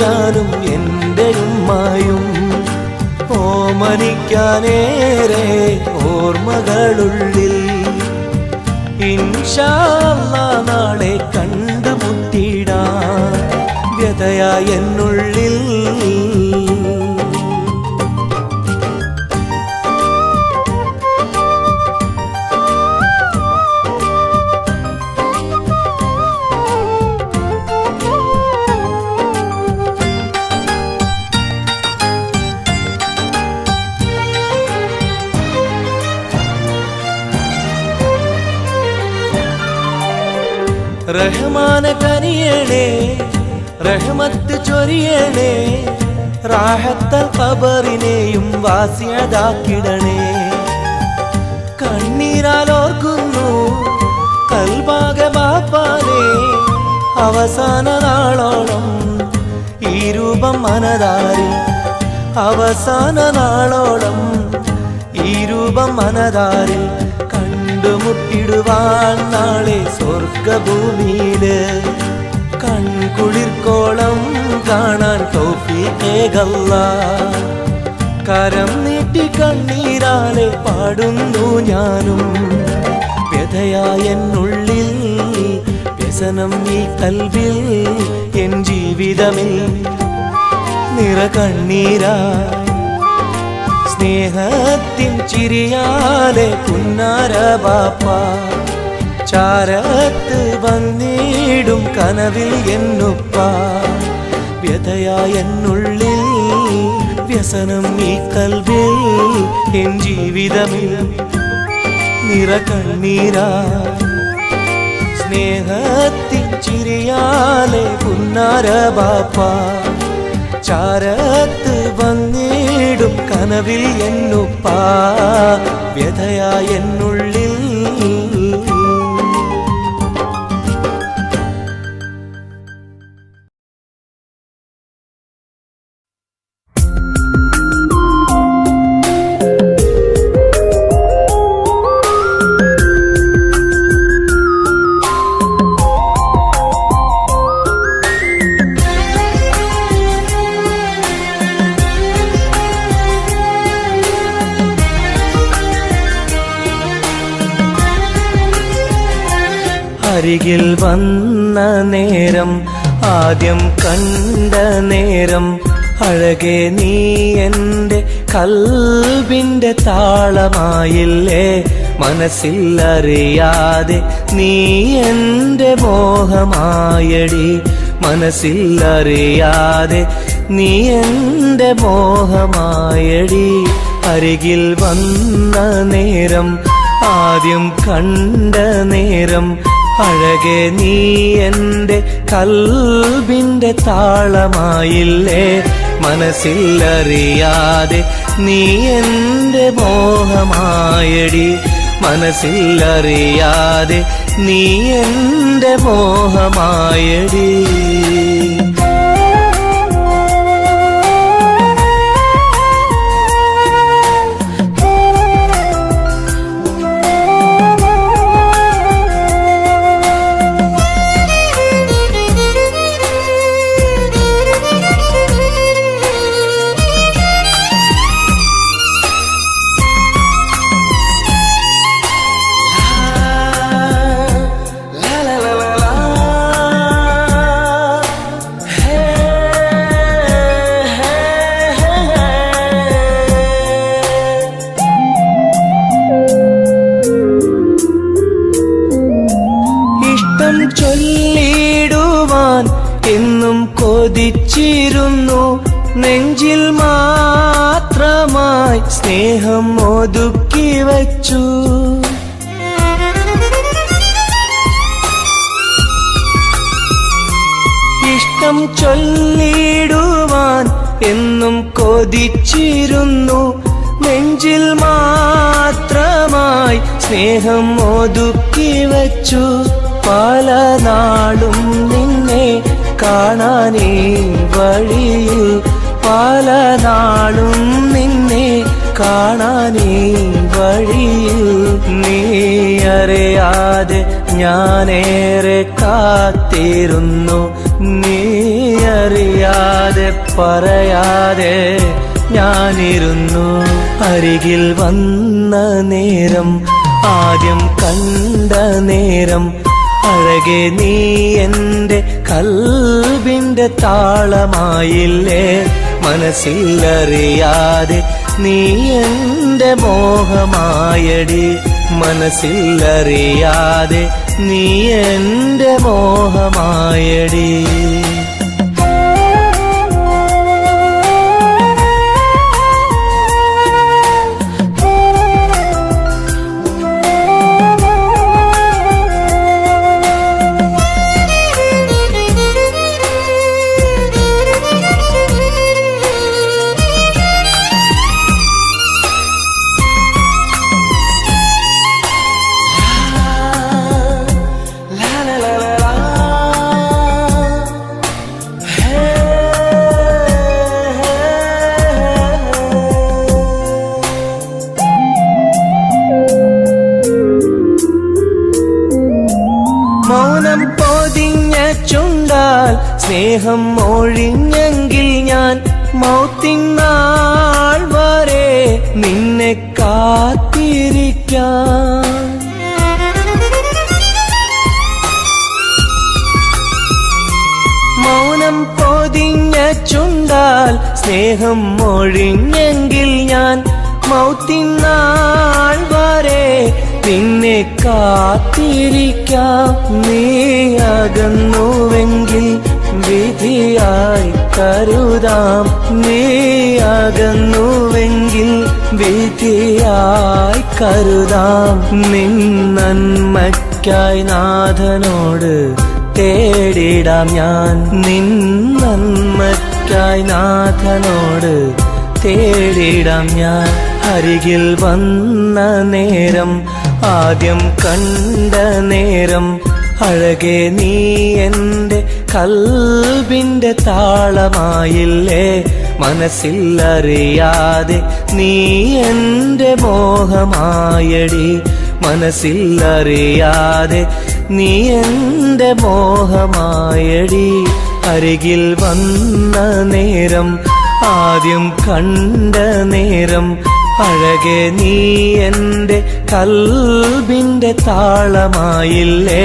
ഞാനും എൻ്റെ ഉമ്മായും ഓമനിക്കാനേറെ ഓർമ്മകളുള്ളിൽ ഇൻഷാ അല്ലാഹ് നാളെ കണ്ടുമുട്ടിടാൻ വ്യഥയായ എന്നുള്ളിൽ റഹ്മാന കനിയണേ റഹ്മത്ത് ചൊരിയണേ റാഹത്തൽ ഖബറിനെയും വാസിയതാക്കിടണേ കണ്ണീരാലോർക്കുന്നു കൽബാകെ ബാപ്പാനെ അവസാന നാളോളം ഈ രൂപം മനതാരിൽ അവസാന നാളോളം ഈ രൂപം മനതാരിൽ കണ്ടുമുട്ടിടുവാൻ നാളെ സ്വർഗഭൂമിയില് കൺകുളിർക്കോളം കാണാൻ തൗഫീഖേകല്ലാഹ് കരം നീട്ടി കണ്ണീരാലെ പാടുന്നു ഞാനും വ്യഥയായ എന്നുള്ളിൽ വ്യസനം ഈ കൽവിൽ എൻ ജീവിതമേ നിറകണ്ണീരായി സ്നേഹത്തിൻ ചിരിയാലെ പുന്നാര ബാപ്പ ചാരത്ത് വന്നിടും കനവിൽ എന്നുപ്പ വ്യഥയായ എന്നുള്ളിൽ വ്യസനം ഈ കൽവിൽ എൻ ജീവിതമേ നിറകണ്ണീരായി സ്നേഹത്തിൻ ചിരിയാലെ പുന്നാര ബാപ്പ ചാരത്ത് വന്നിടും കനവിൽ എന്നുപ്പ വ്യഥയായ എന്നുള്ളിൽ അരികിൽ വന്ന നേരം ആദ്യം കണ്ട നേരം അഴകെ നീ എൻ്റെ കൽബിൻ്റെ താളമായില്ലേ മനസ്സിൽ അറിയാതെ നീ എൻ്റെ മോഹമായടി മനസ്സിൽ അറിയാതെ നീ എൻ്റെ മോഹമായടി അരികിൽ വന്ന നേരം ആദ്യം കണ്ട നേരം അഴകെ നീ എൻ്റെ കൽബിൻ്റെ താളമായില്ലേ മനസ്സിലറിയാതെ നീ എൻ്റെ മോഹമായടി മനസ്സിലറിയാതെ നീ എൻ്റെ മോഹമായടി ചൊല്ലിടുവാൻ എന്നും കൊതിച്ചിരുന്നു നെഞ്ചിൽ മാത്രമായി സ്നേഹം ഒതുക്കി വച്ചു ഇഷ്ടം ചൊല്ലിടുവാൻ എന്നും കൊതിച്ചിരുന്നു നെഞ്ചിൽ മാത്രമായി സ്നേഹം ഒതുക്കി വച്ചു പല നാളും നിന്നെ കാണാനേ വഴിയിൽ പല നാളും നിന്നെ കാണാനേ വഴിയിൽ നീ അറിയാതെ ഞാനേറെ കാത്തിരുന്നു നീ അറിയാതെ പറയാതെ ഞാനിരുന്നു അരികിൽ വന്ന നേരം ആദ്യം കണ്ട നേരം അഴകെ നീ എൻ്റെ കൽബിൻ്റെ താളമായില്ലേ മനസ്സിലറിയാതെ നീ എൻ്റെ മോഹമായടി മനസ്സിലറിയാതെ നീ എൻ്റെ മോഹമായടി മൗനം പൊതിഞ്ഞ ചുണ്ടാൽ സ്നേഹം ഒഴിഞ്ഞെങ്കിൽ ഞാൻ മൗത്തിനാൾ വരെ നിന്നെ കാത്തിരിക്കാം മൗനം പൊതിഞ്ഞ ചുണ്ടാൽ സ്നേഹം ഒഴിഞ്ഞെങ്കിൽ ഞാൻ മൗത്തിനാൾ വരെ നിന്നെ കാത്തിരിക്കാം നീ അകന്നുവെങ്കിൽ വിധിയായി കരുതാം നീ അകന്നുവെങ്കിൽ വിധിയായി കരുതാം നിൻ നന്മയ്ക്കായി നാഥനോട് തേടിടാം ഞാൻ നിൻ നന്മയ്ക്കായി നാഥനോട് തേടിടാം ഞാൻ അരികിൽ വന്ന നേരം ആദ്യം കണ്ട നേരം അഴകെ നീ എൻ്റെ കൽബിൻ്റെ താളമായില്ലേ മനസ്സിലറിയാതെ നീ എൻ്റെ മോഹമായടി മനസ്സിലറിയാതെ നീ എൻ്റെ മോഹമായടി അരികിൽ വന്ന നേരം ആദ്യം കണ്ട നേരം അഴകെ നീ എൻ്റെ കൽബിൻ്റെ താളമായില്ലേ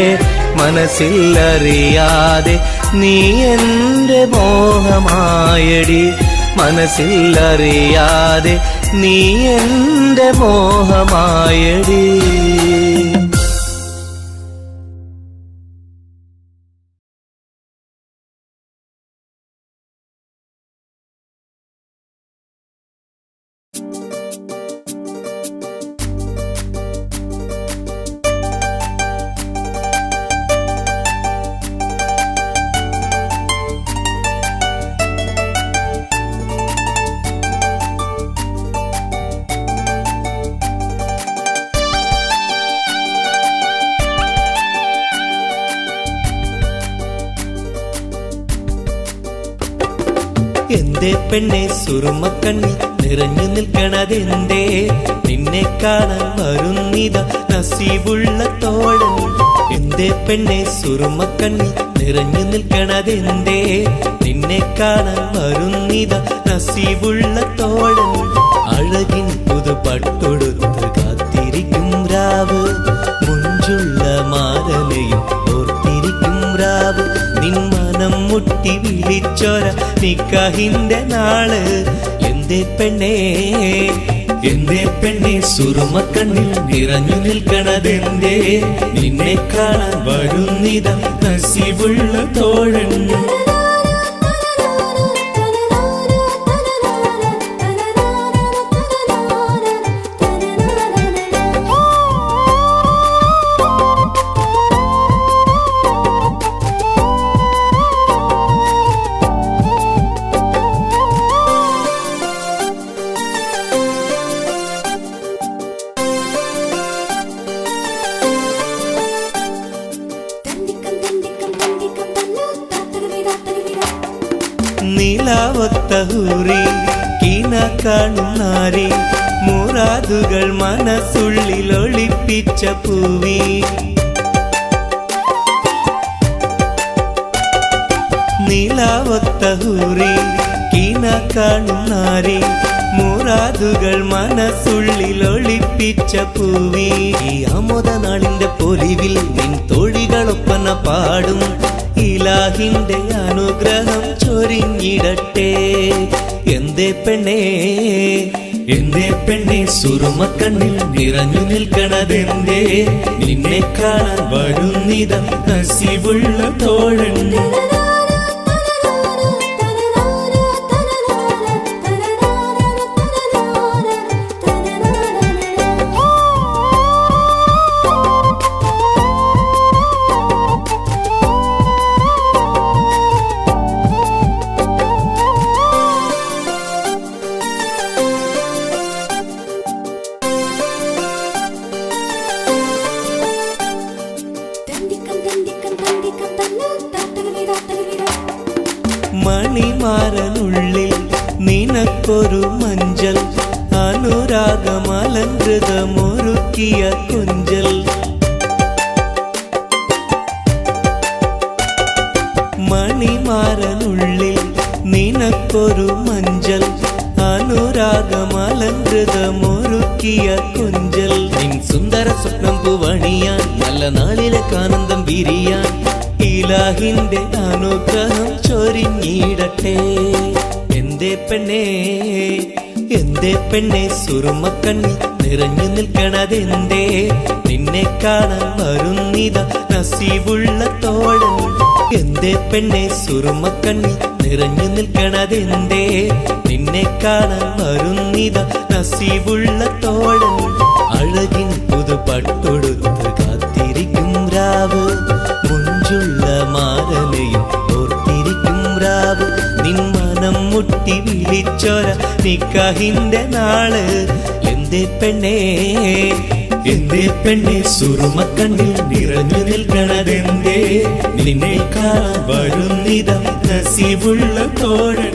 മനസ്സിലറിയാതെ നീ എൻ്റെ മോഹമായടി മനസ്സിലറിയാതെ നീ എൻ്റെ മോഹമായടി എന്തേ പെണ്ണെ സുറുമക്കണ്ണിൽ നിറഞ്ഞു നിൽക്കണതെന്തേ? നിന്നെ കാണാൻ വരുന്നിത നസീബുള്ള തോഴൻ. എന്തേ പെണ്ണെ സുറുമക്കണ്ണിൽ നിറഞ്ഞു നിൽക്കണതെന്തേ? നിന്നെ കാണാൻ വരുന്നിത നസീബുള്ള തോഴൻ. അഴകിൻ പുതുപട്ടൊടുത്ത് കാത്തിരിക്കും രാവ്, മുഞ്ചുള്ള മാരലയും ഓർത്തിരിക്കും രാവ്. നിൻ മനം മുട്ടി വിളിച്ചോര നിക്കാഹിന്റെ നാള്. എന്തേ പെണ്ണേ, എന്തേ പെണ്ണെ സുറുമക്കണ്ണിൽ നിറഞ്ഞു നിൽക്കണതെന്തേ? നിന്നെ കാണാൻ വരുന്നിത നസീബുള്ള തോഴൻ. നിലാവത്തഹൂറി കീന കാണുന്നാരി, മുറാദുകൾ മനസ്സുള്ളിൽ ഒളിപ്പിച്ച പൂവി. നിലാവത്തഹൂറി കീന കാണുന്നാരി, മുറാദുകൾ മനസ്സുള്ളിൽ ഒളിപ്പിച്ച പൂവി. ഈ ആമോദ നാളിന്റെ പൊലിവിൽ നിൻ തോഴികളൊപ്പന പാടും. ഇലാഹിന്റെ അനുഗ്രഹം ചൊരിഞ്ഞിടട്ടെ. എന്തേ പെണ്ണേ, എന്തേ പെണ്ണെ സുറുമക്കണ്ണിൽ നിറഞ്ഞു നിൽക്കണതെന്തേ? നിന്നെ കാണാൻ വരുന്നിത നസീബുള്ള തോഴൻ. മണിമാരനുള്ളിൽ നിനക്കൊരു മഞ്ചൽ, അനുരാഗമലങ്കൃതമൊരുക്കിയ കൊഞ്ചൽ. മണിമാരനുള്ളിൽ നിനക്കൊരു മഞ്ചൽ, അനുരാഗമലങ്കൃതമൊരുക്കിയ കൊഞ്ചൽ. നിൻ സുന്ദര സ്വപ്നം പൂവണിയാൻ, നല്ല നാളിലേക്ക് ആനന്ദം വിരിയാൻ, ഇലാഹിന്റെ അനുഗ്രഹം ചൊരിഞ്ഞിടട്ടെ. എന്തേ പെണ്ണേ, എന്തേ പെണ്ണെ സുറുമക്കണ്ണിൽ നിറഞ്ഞു നിൽക്കണതെന്തേ? നിന്നെ കാണാൻ വരുന്നിത നസീബുള്ള തോഴൻ. എന്തേ പെണ്ണെ സുറുമക്കണ്ണിൽ നിറഞ്ഞു നിൽക്കണതെന്തേ? നിന്നെ കാണാൻ വരുന്നിത നസീബുള്ള തോഴൻ. അഴകിൻ പുതുപട്ടൊടുത്ത് കാത്തിരിക്കും രാവ്, മുഞ്ചുള്ള മാരലയും ഓർത്തിരിക്കും രാവ്. നിൻ മനം മുട്ടി വിളിച്ചോര നിക്കാഹിന്റെ നാള്. എന്തേ പെണ്ണേ, എന്തേ പെണ്ണെ സുറുമക്കണ്ണിൽ നിറഞ്ഞു നിൽക്കണതെന്തേ? നിന്നെ കാണാൻ വരുന്നിത നസീബുള്ള തോഴൻ.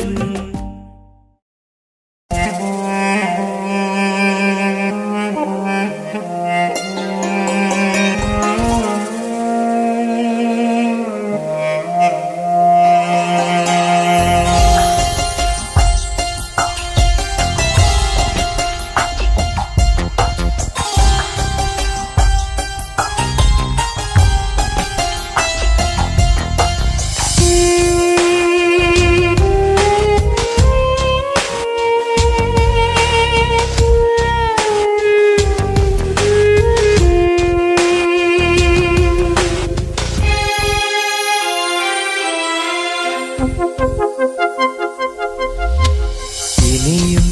ഇനിയും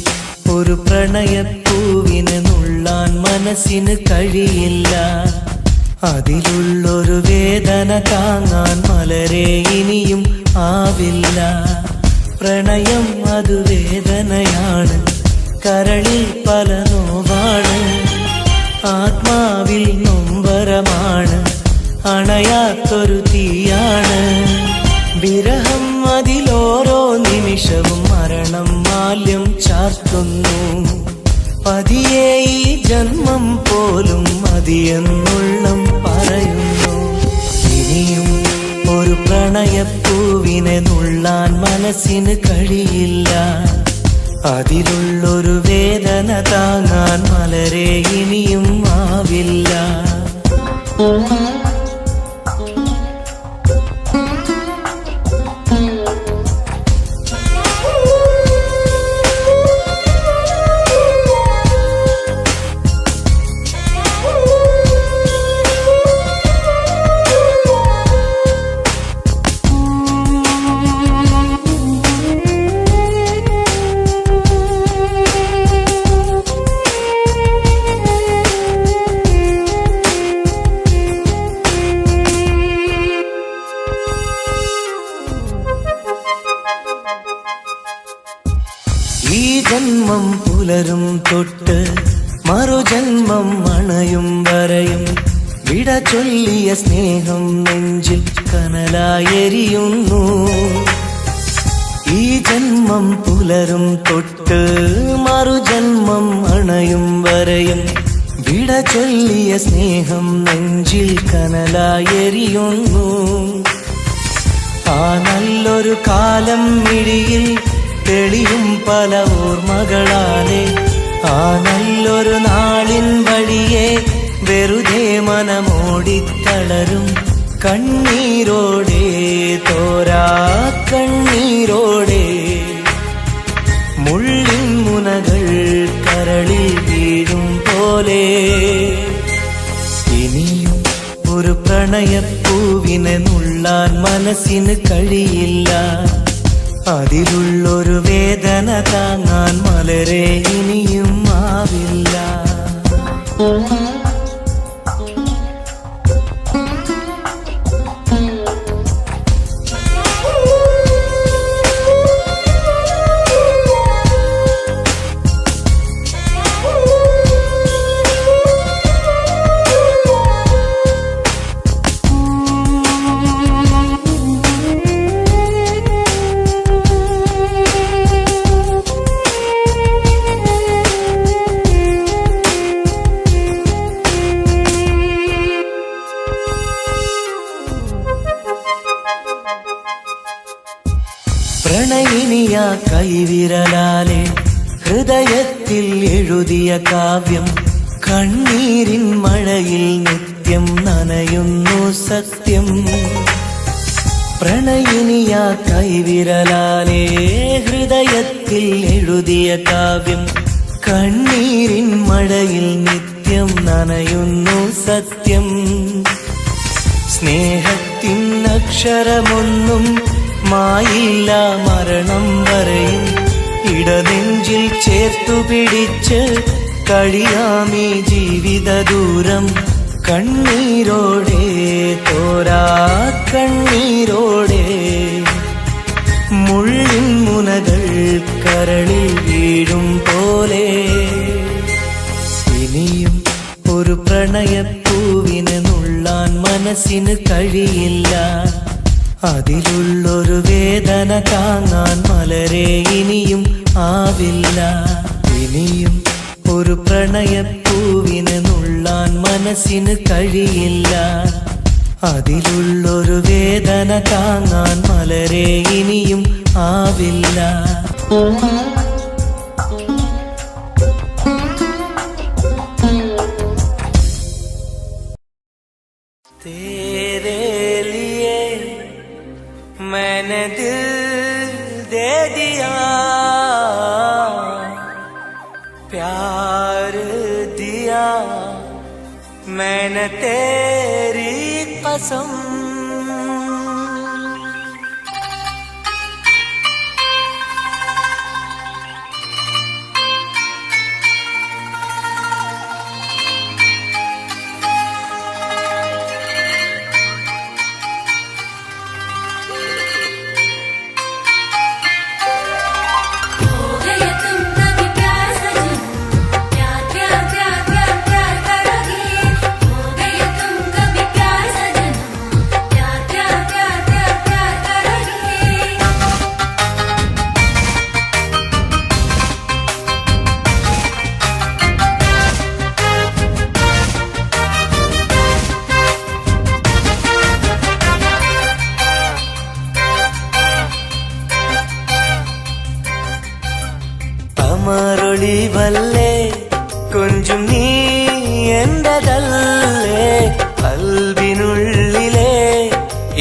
ഒരു പ്രണയപ്പൂവിന് നുള്ളാൻ മനസ്സിന് കഴിയില്ല. അതിലുള്ളൊരു വേദന താങ്ങാൻ മലരെ ഇനിയും ആവില്ല. പ്രണയം അത് വേദനയാണ്, കരളിൽ പല നോവാണ്, ആത്മാവിൽ നൊമ്പരമാണ്, അണയാത്തൊരു തീയാണ്. വിരഹം അതിലോരോ നിമിഷവും മരണം ചാർത്തുന്നു. പതിയെ ഈ ജന്മം പോലും മതിയെന്നുള്ളം പറയുന്നു. ഇനിയും ഒരു പ്രണയപ്പൂവിനെ നുള്ളാൻ മനസ്സിന് കഴിയില്ല. അതിലുള്ളൊരു വേദന താങ്ങാൻ മലരെ ഇനിയും ആവില്ല. ഈ ജന്മം പുലരും തൊട്ട് മറുജന്മം അണയും വരെയും വിട ചൊല്ലിയ സ്നേഹം നെഞ്ചിൽ കനലായെരിയുന്നു. ഈ ജന്മം പുലരും തൊട്ട് മറുജന്മം അണയും വരെയും വിട ചൊല്ലിയ സ്നേഹം നെഞ്ചിൽ കനലായെരിയുന്നു. ആ നല്ലൊരു കാലം മിഴിയിൽ തെളിയും പല ഓർമ്മകളാലെ ആ നല്ലൊരു നാളിൻ വഴിയെ വെറുതെ മനമോടിത്തളരും കണ്ണീരോടെ തോരാ കണ്ണീരോടെ മുള്ളിൻ മുനകൾ കരളിൽ വീഴും പോലെ ഇനിയും ഒരു പ്രണയപ്പൂവിനെ നുള്ളാൻ മനസ്സിന് കഴിയില്ല. അതിലുള്ളൊരു വേദന താങ്ങാൻ മലരെ ഇനിയും ആവില്ല. പ്രണയിനിയ കൈവിരലാലെ ഹൃദയത്തിൽ എഴുതിയ കാവ്യം കണ്ണീരിൻ മഴയിൽ നിത്യം നനയുന്നു സത്യം. പ്രണയിനിയ കൈവിരലാലെ ഹൃദയത്തിൽ എഴുതിയ കാവ്യം കണ്ണീരിൻ മഴയിൽ നിത്യം നനയുന്നു സത്യം. സ്നേഹത്തിൻ അക്ഷരമൊന്നും മായില്ല മരണം വരെയും ഇടനെഞ്ചിൽ ചേർത്തു പിടിച്ച് കഴിയാമീ ജീവിത ദൂരം കണ്ണീരോടെ തോരാ കണ്ണീരോടെ മുള്ളിൻ മുനകൾ കരളിൽ വീഴും പോലെ ഇനിയും ഒരു പ്രണയപ്പൂവിനെ നുള്ളാൻ മനസ്സിന് കഴിയില്ല. അതിലുള്ളൊരു വേദന താങ്ങാൻ മലരെ ഇനിയും ആവില്ല. ഇനിയും ഒരു പ്രണയപ്പൂവിനെ നുള്ളാൻ മനസ്സിന് കഴിയില്ല. അതിലുള്ളൊരു വേദന താങ്ങാൻ മലരെ ഇനിയും ആവില്ല. तेरे लिए मैंने दिल दे दिया, प्यार दिया मैंने तेरी कसम.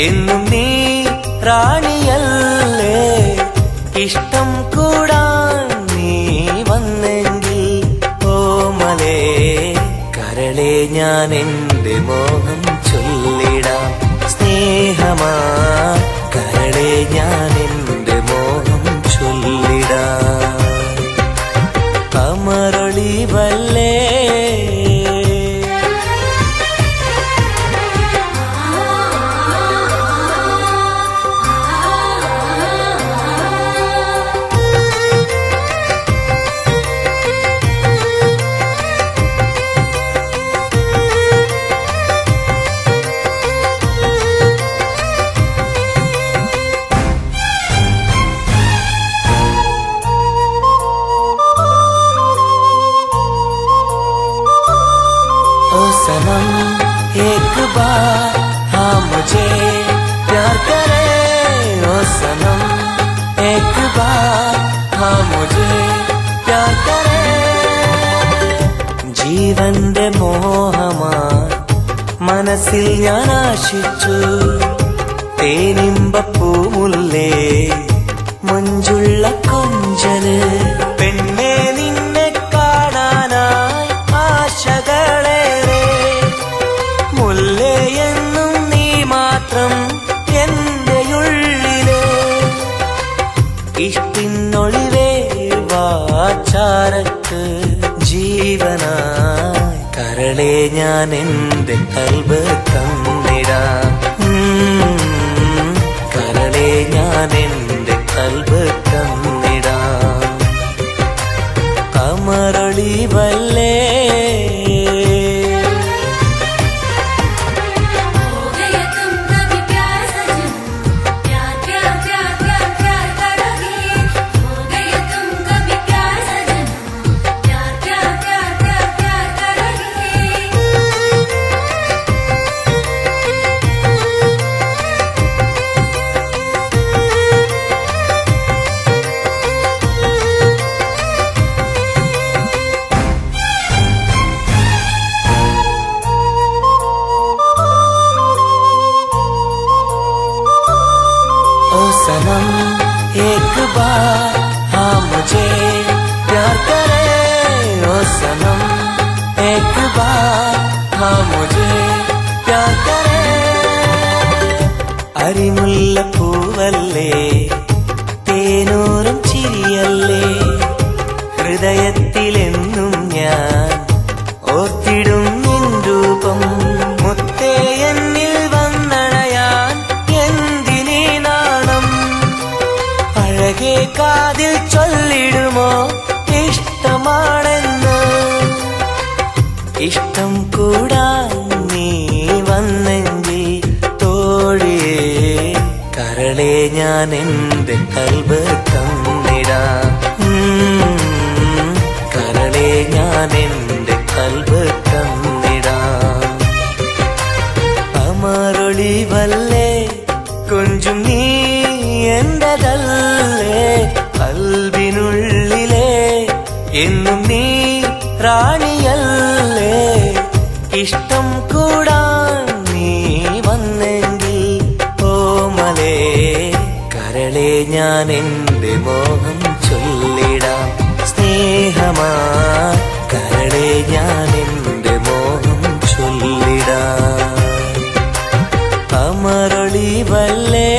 എന്നും നീ റാണിയല്ലേ. ഇഷ്ടം കൂടാൻ നീ വന്നെങ്കിൽ ഓമലേ കരളെ ഞാൻ എന്റെ മോഹം ചൊല്ലിടാം. സ്നേഹമാ കരളെ ഞാൻ എന്റെ മോഹം ചൊല്ലിടാം. കമറൊളിവല്ലേ सनम एक बार हाँ मुझे प्यार करे. ओ सनम एक बार हाँ मुझे प्यार करे. ജീവന്റെ മോഹമായി മനസ്സിൽ ഞാൻ ആശിച്ചു. തേനിമ്പപ്പൂമുല്ലേ മഞ്ചുള്ള കൊഞ്ചല്. പെണ്ണെ നിന്നെ കാണാനായി ആശകളേറെ. മുല്ലയെന്നും നീ മാത്രം എന്റെ ഉള്ളിലെ. ഇഷ്ടിനൊളിവേ വാചാരക്ക് ജീവനായി കരളെ ഞാൻ എന്റെ കൽബ് തന്നിടാം. കരളെ ഞാൻ എന്റെ കൽബ് തന്നിടാം. കമറൊളിവല്ലേ सनम एक बार हाँ मुझे प्यार करे. ओ सनम एक बार हाँ मुझे प्यार करे. അരിമുല്ലപ്പൂവല്ലേ തേനൂറും ചിരിയല്ലേ. ഹൃദയത്തിലെന്നും ഞാൻ ഓർത്തിടും നിൻ രൂപം. മുത്തേ എന്നിൽ വന്നണയാൻ എന്തിനീ നാണം. അഴകേ കാതിൽ ചൊല്ലിടുമോ ഇഷ്ടമാണെന്ന്. ഇഷ്ടം കൂടാൻ നീ വന്നെങ്കിൽ തോഴിയേ കരളെ ഞാൻ എന്റെ കൽബ് തന്നിടാം. കരളെ ഞാൻ എന്റെ കൽബ് തന്നിടാം. അമറൊളിവല്ലേ കൊഞ്ചും നീ എന്റെതല്ലേ. കൽബിനുള്ളിലെ എന്നും നീ റാണിയല്ലേ. ഇഷ്ടം കൂടാൻ നീ വന്നെങ്കിൽ ഓമലേ കരളെ ഞാൻ എന്റെ മോഹം ചൊല്ലിടാം. സ്നേഹമാ കരളെ ഞാൻ എന്റെ മോഹം ചൊല്ലിടാം. അമറൊളിവല്ലേ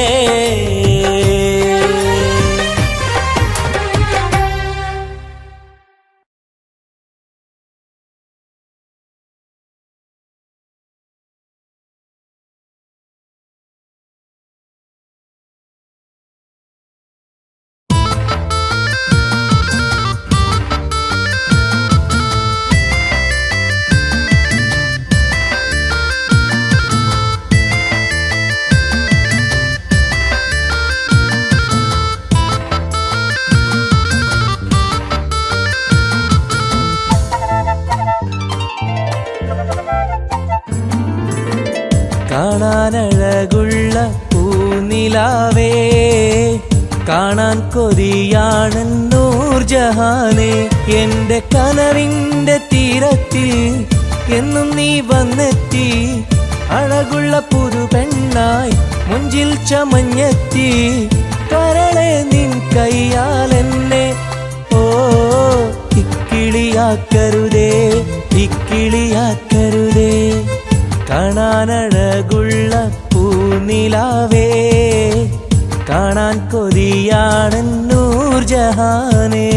കാണാനഴകുള്ള പൂനിലാവേ കാണാൻ കൊതിയാണ് നൂർജഹാനെ. എന്റെ കനവിന്റെ തീരത്തിൽ എന്നും നീ വന്നെത്തി. അഴകുള്ള പുതു പെണ്ണായി മുഞ്ചിൽ ചമഞ്ഞെത്തി കരളെ നിൻ കയ്യാൽ എന്നെ ഓ ഇക്കിളിയാക്കരുതേ ഇക്കിളിയാക്കരുതേ കാണാനഴകുള്ള പൂനിലാവേ കാണാൻ കൊതിയാണ് നൂർജഹാനേ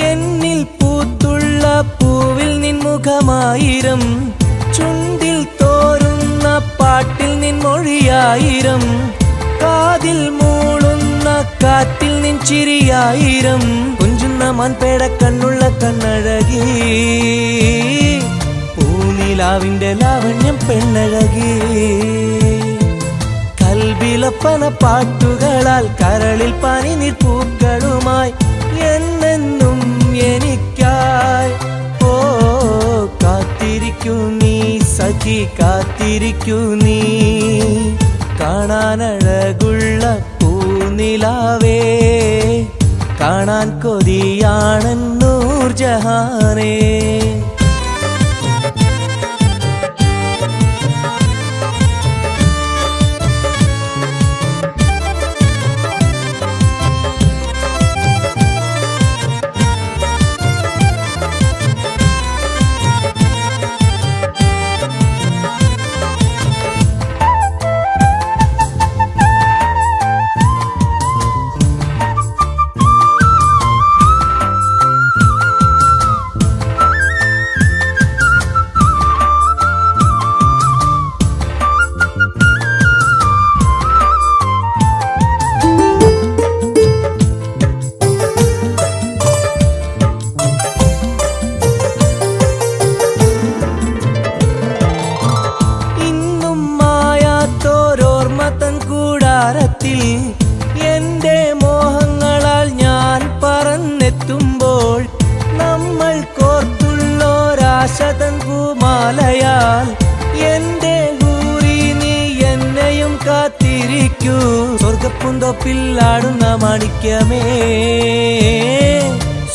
എന്നിൽ പൂത്തുള്ള പൂവിൽ നിൻമുഖമായിരം ചുണ്ടിൽ തോരുന്ന പാട്ടിൽ നിൻമൊഴിയായിരം കാതിൽ മൂളുന്ന കാറ്റിൽ നിൻ ചിരിയായിരം കുഞ്ചുന്ന മാൻപേട കണ്ണുള്ള കണ്ണഴകി പൂനിലാവിന്റെ ലാവണ്യം പെണ്ണഴകി കൽബിലപ്പന പാട്ടുകളാൽ കരളിൽ പനിനീർ പൂക്കളുമായി എന്നെന്നും എനിക്കായി ഓ കാത്തിരിക്കൂ നീ സഖി കാത്തിരിക്കൂ നീ കാണാനഴകുള്ള പൂനിലാവേ കാണാൻ കൊതിയാണ് നൂർജഹാനേ എന്റെ മോഹങ്ങളാൽ ഞാൻ പറന്നെത്തുമ്പോൾ നമ്മൾ കോർത്തുള്ളൊരാശതൻ പൂമാലയാൽ എന്റെ ഹൂറി നീ എന്നെയും കാത്തിരിക്കൂ സ്വർഗപ്പുന്തൊപ്പില്ലാടുന്ന മാണിക്യമേ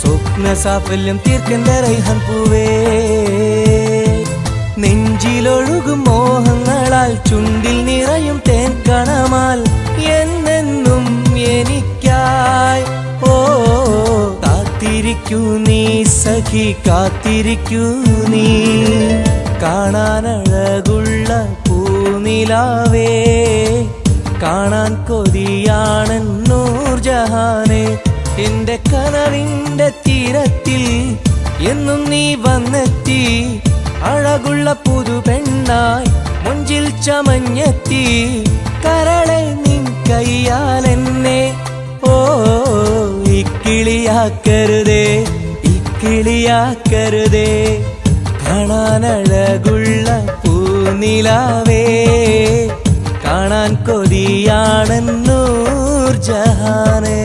സ്വപ്ന സാഫല്യം തീർക്കന്റെ റൈഹാൻ പൂവേ നെഞ്ചിലൊഴുകും മോഹങ്ങളാൽ ചുണ്ടിൽ നിറയും തേൻ കണമാൽ എന്നെന്നും എനിക്കായി ഓ കാത്തിരിക്കൂ നീ സഖി കാത്തിരിക്കൂ നീ കാണാനഴകുള്ള പൂനിലാവേ കാണാൻ കൊതിയാണ് നൂർജഹാനേ എന്റെ കനവിന്റെ തീരത്തിൽ എന്നും നീ വന്നെത്തി അഴകുള്ള പുതു പെണ്ണായി മുഞ്ചിൽ ചമഞ്ഞെത്തി കരളെ നിൻ കയ്യാൽ എന്നെ ഓ ഇക്കിളിയാക്കരുതേ ഇക്കിളിയാക്കരുതേ കാണാനഴകുള്ള പൂനിലാവേ കാണാൻ കൊതിയാണ് നൂർജഹാനേ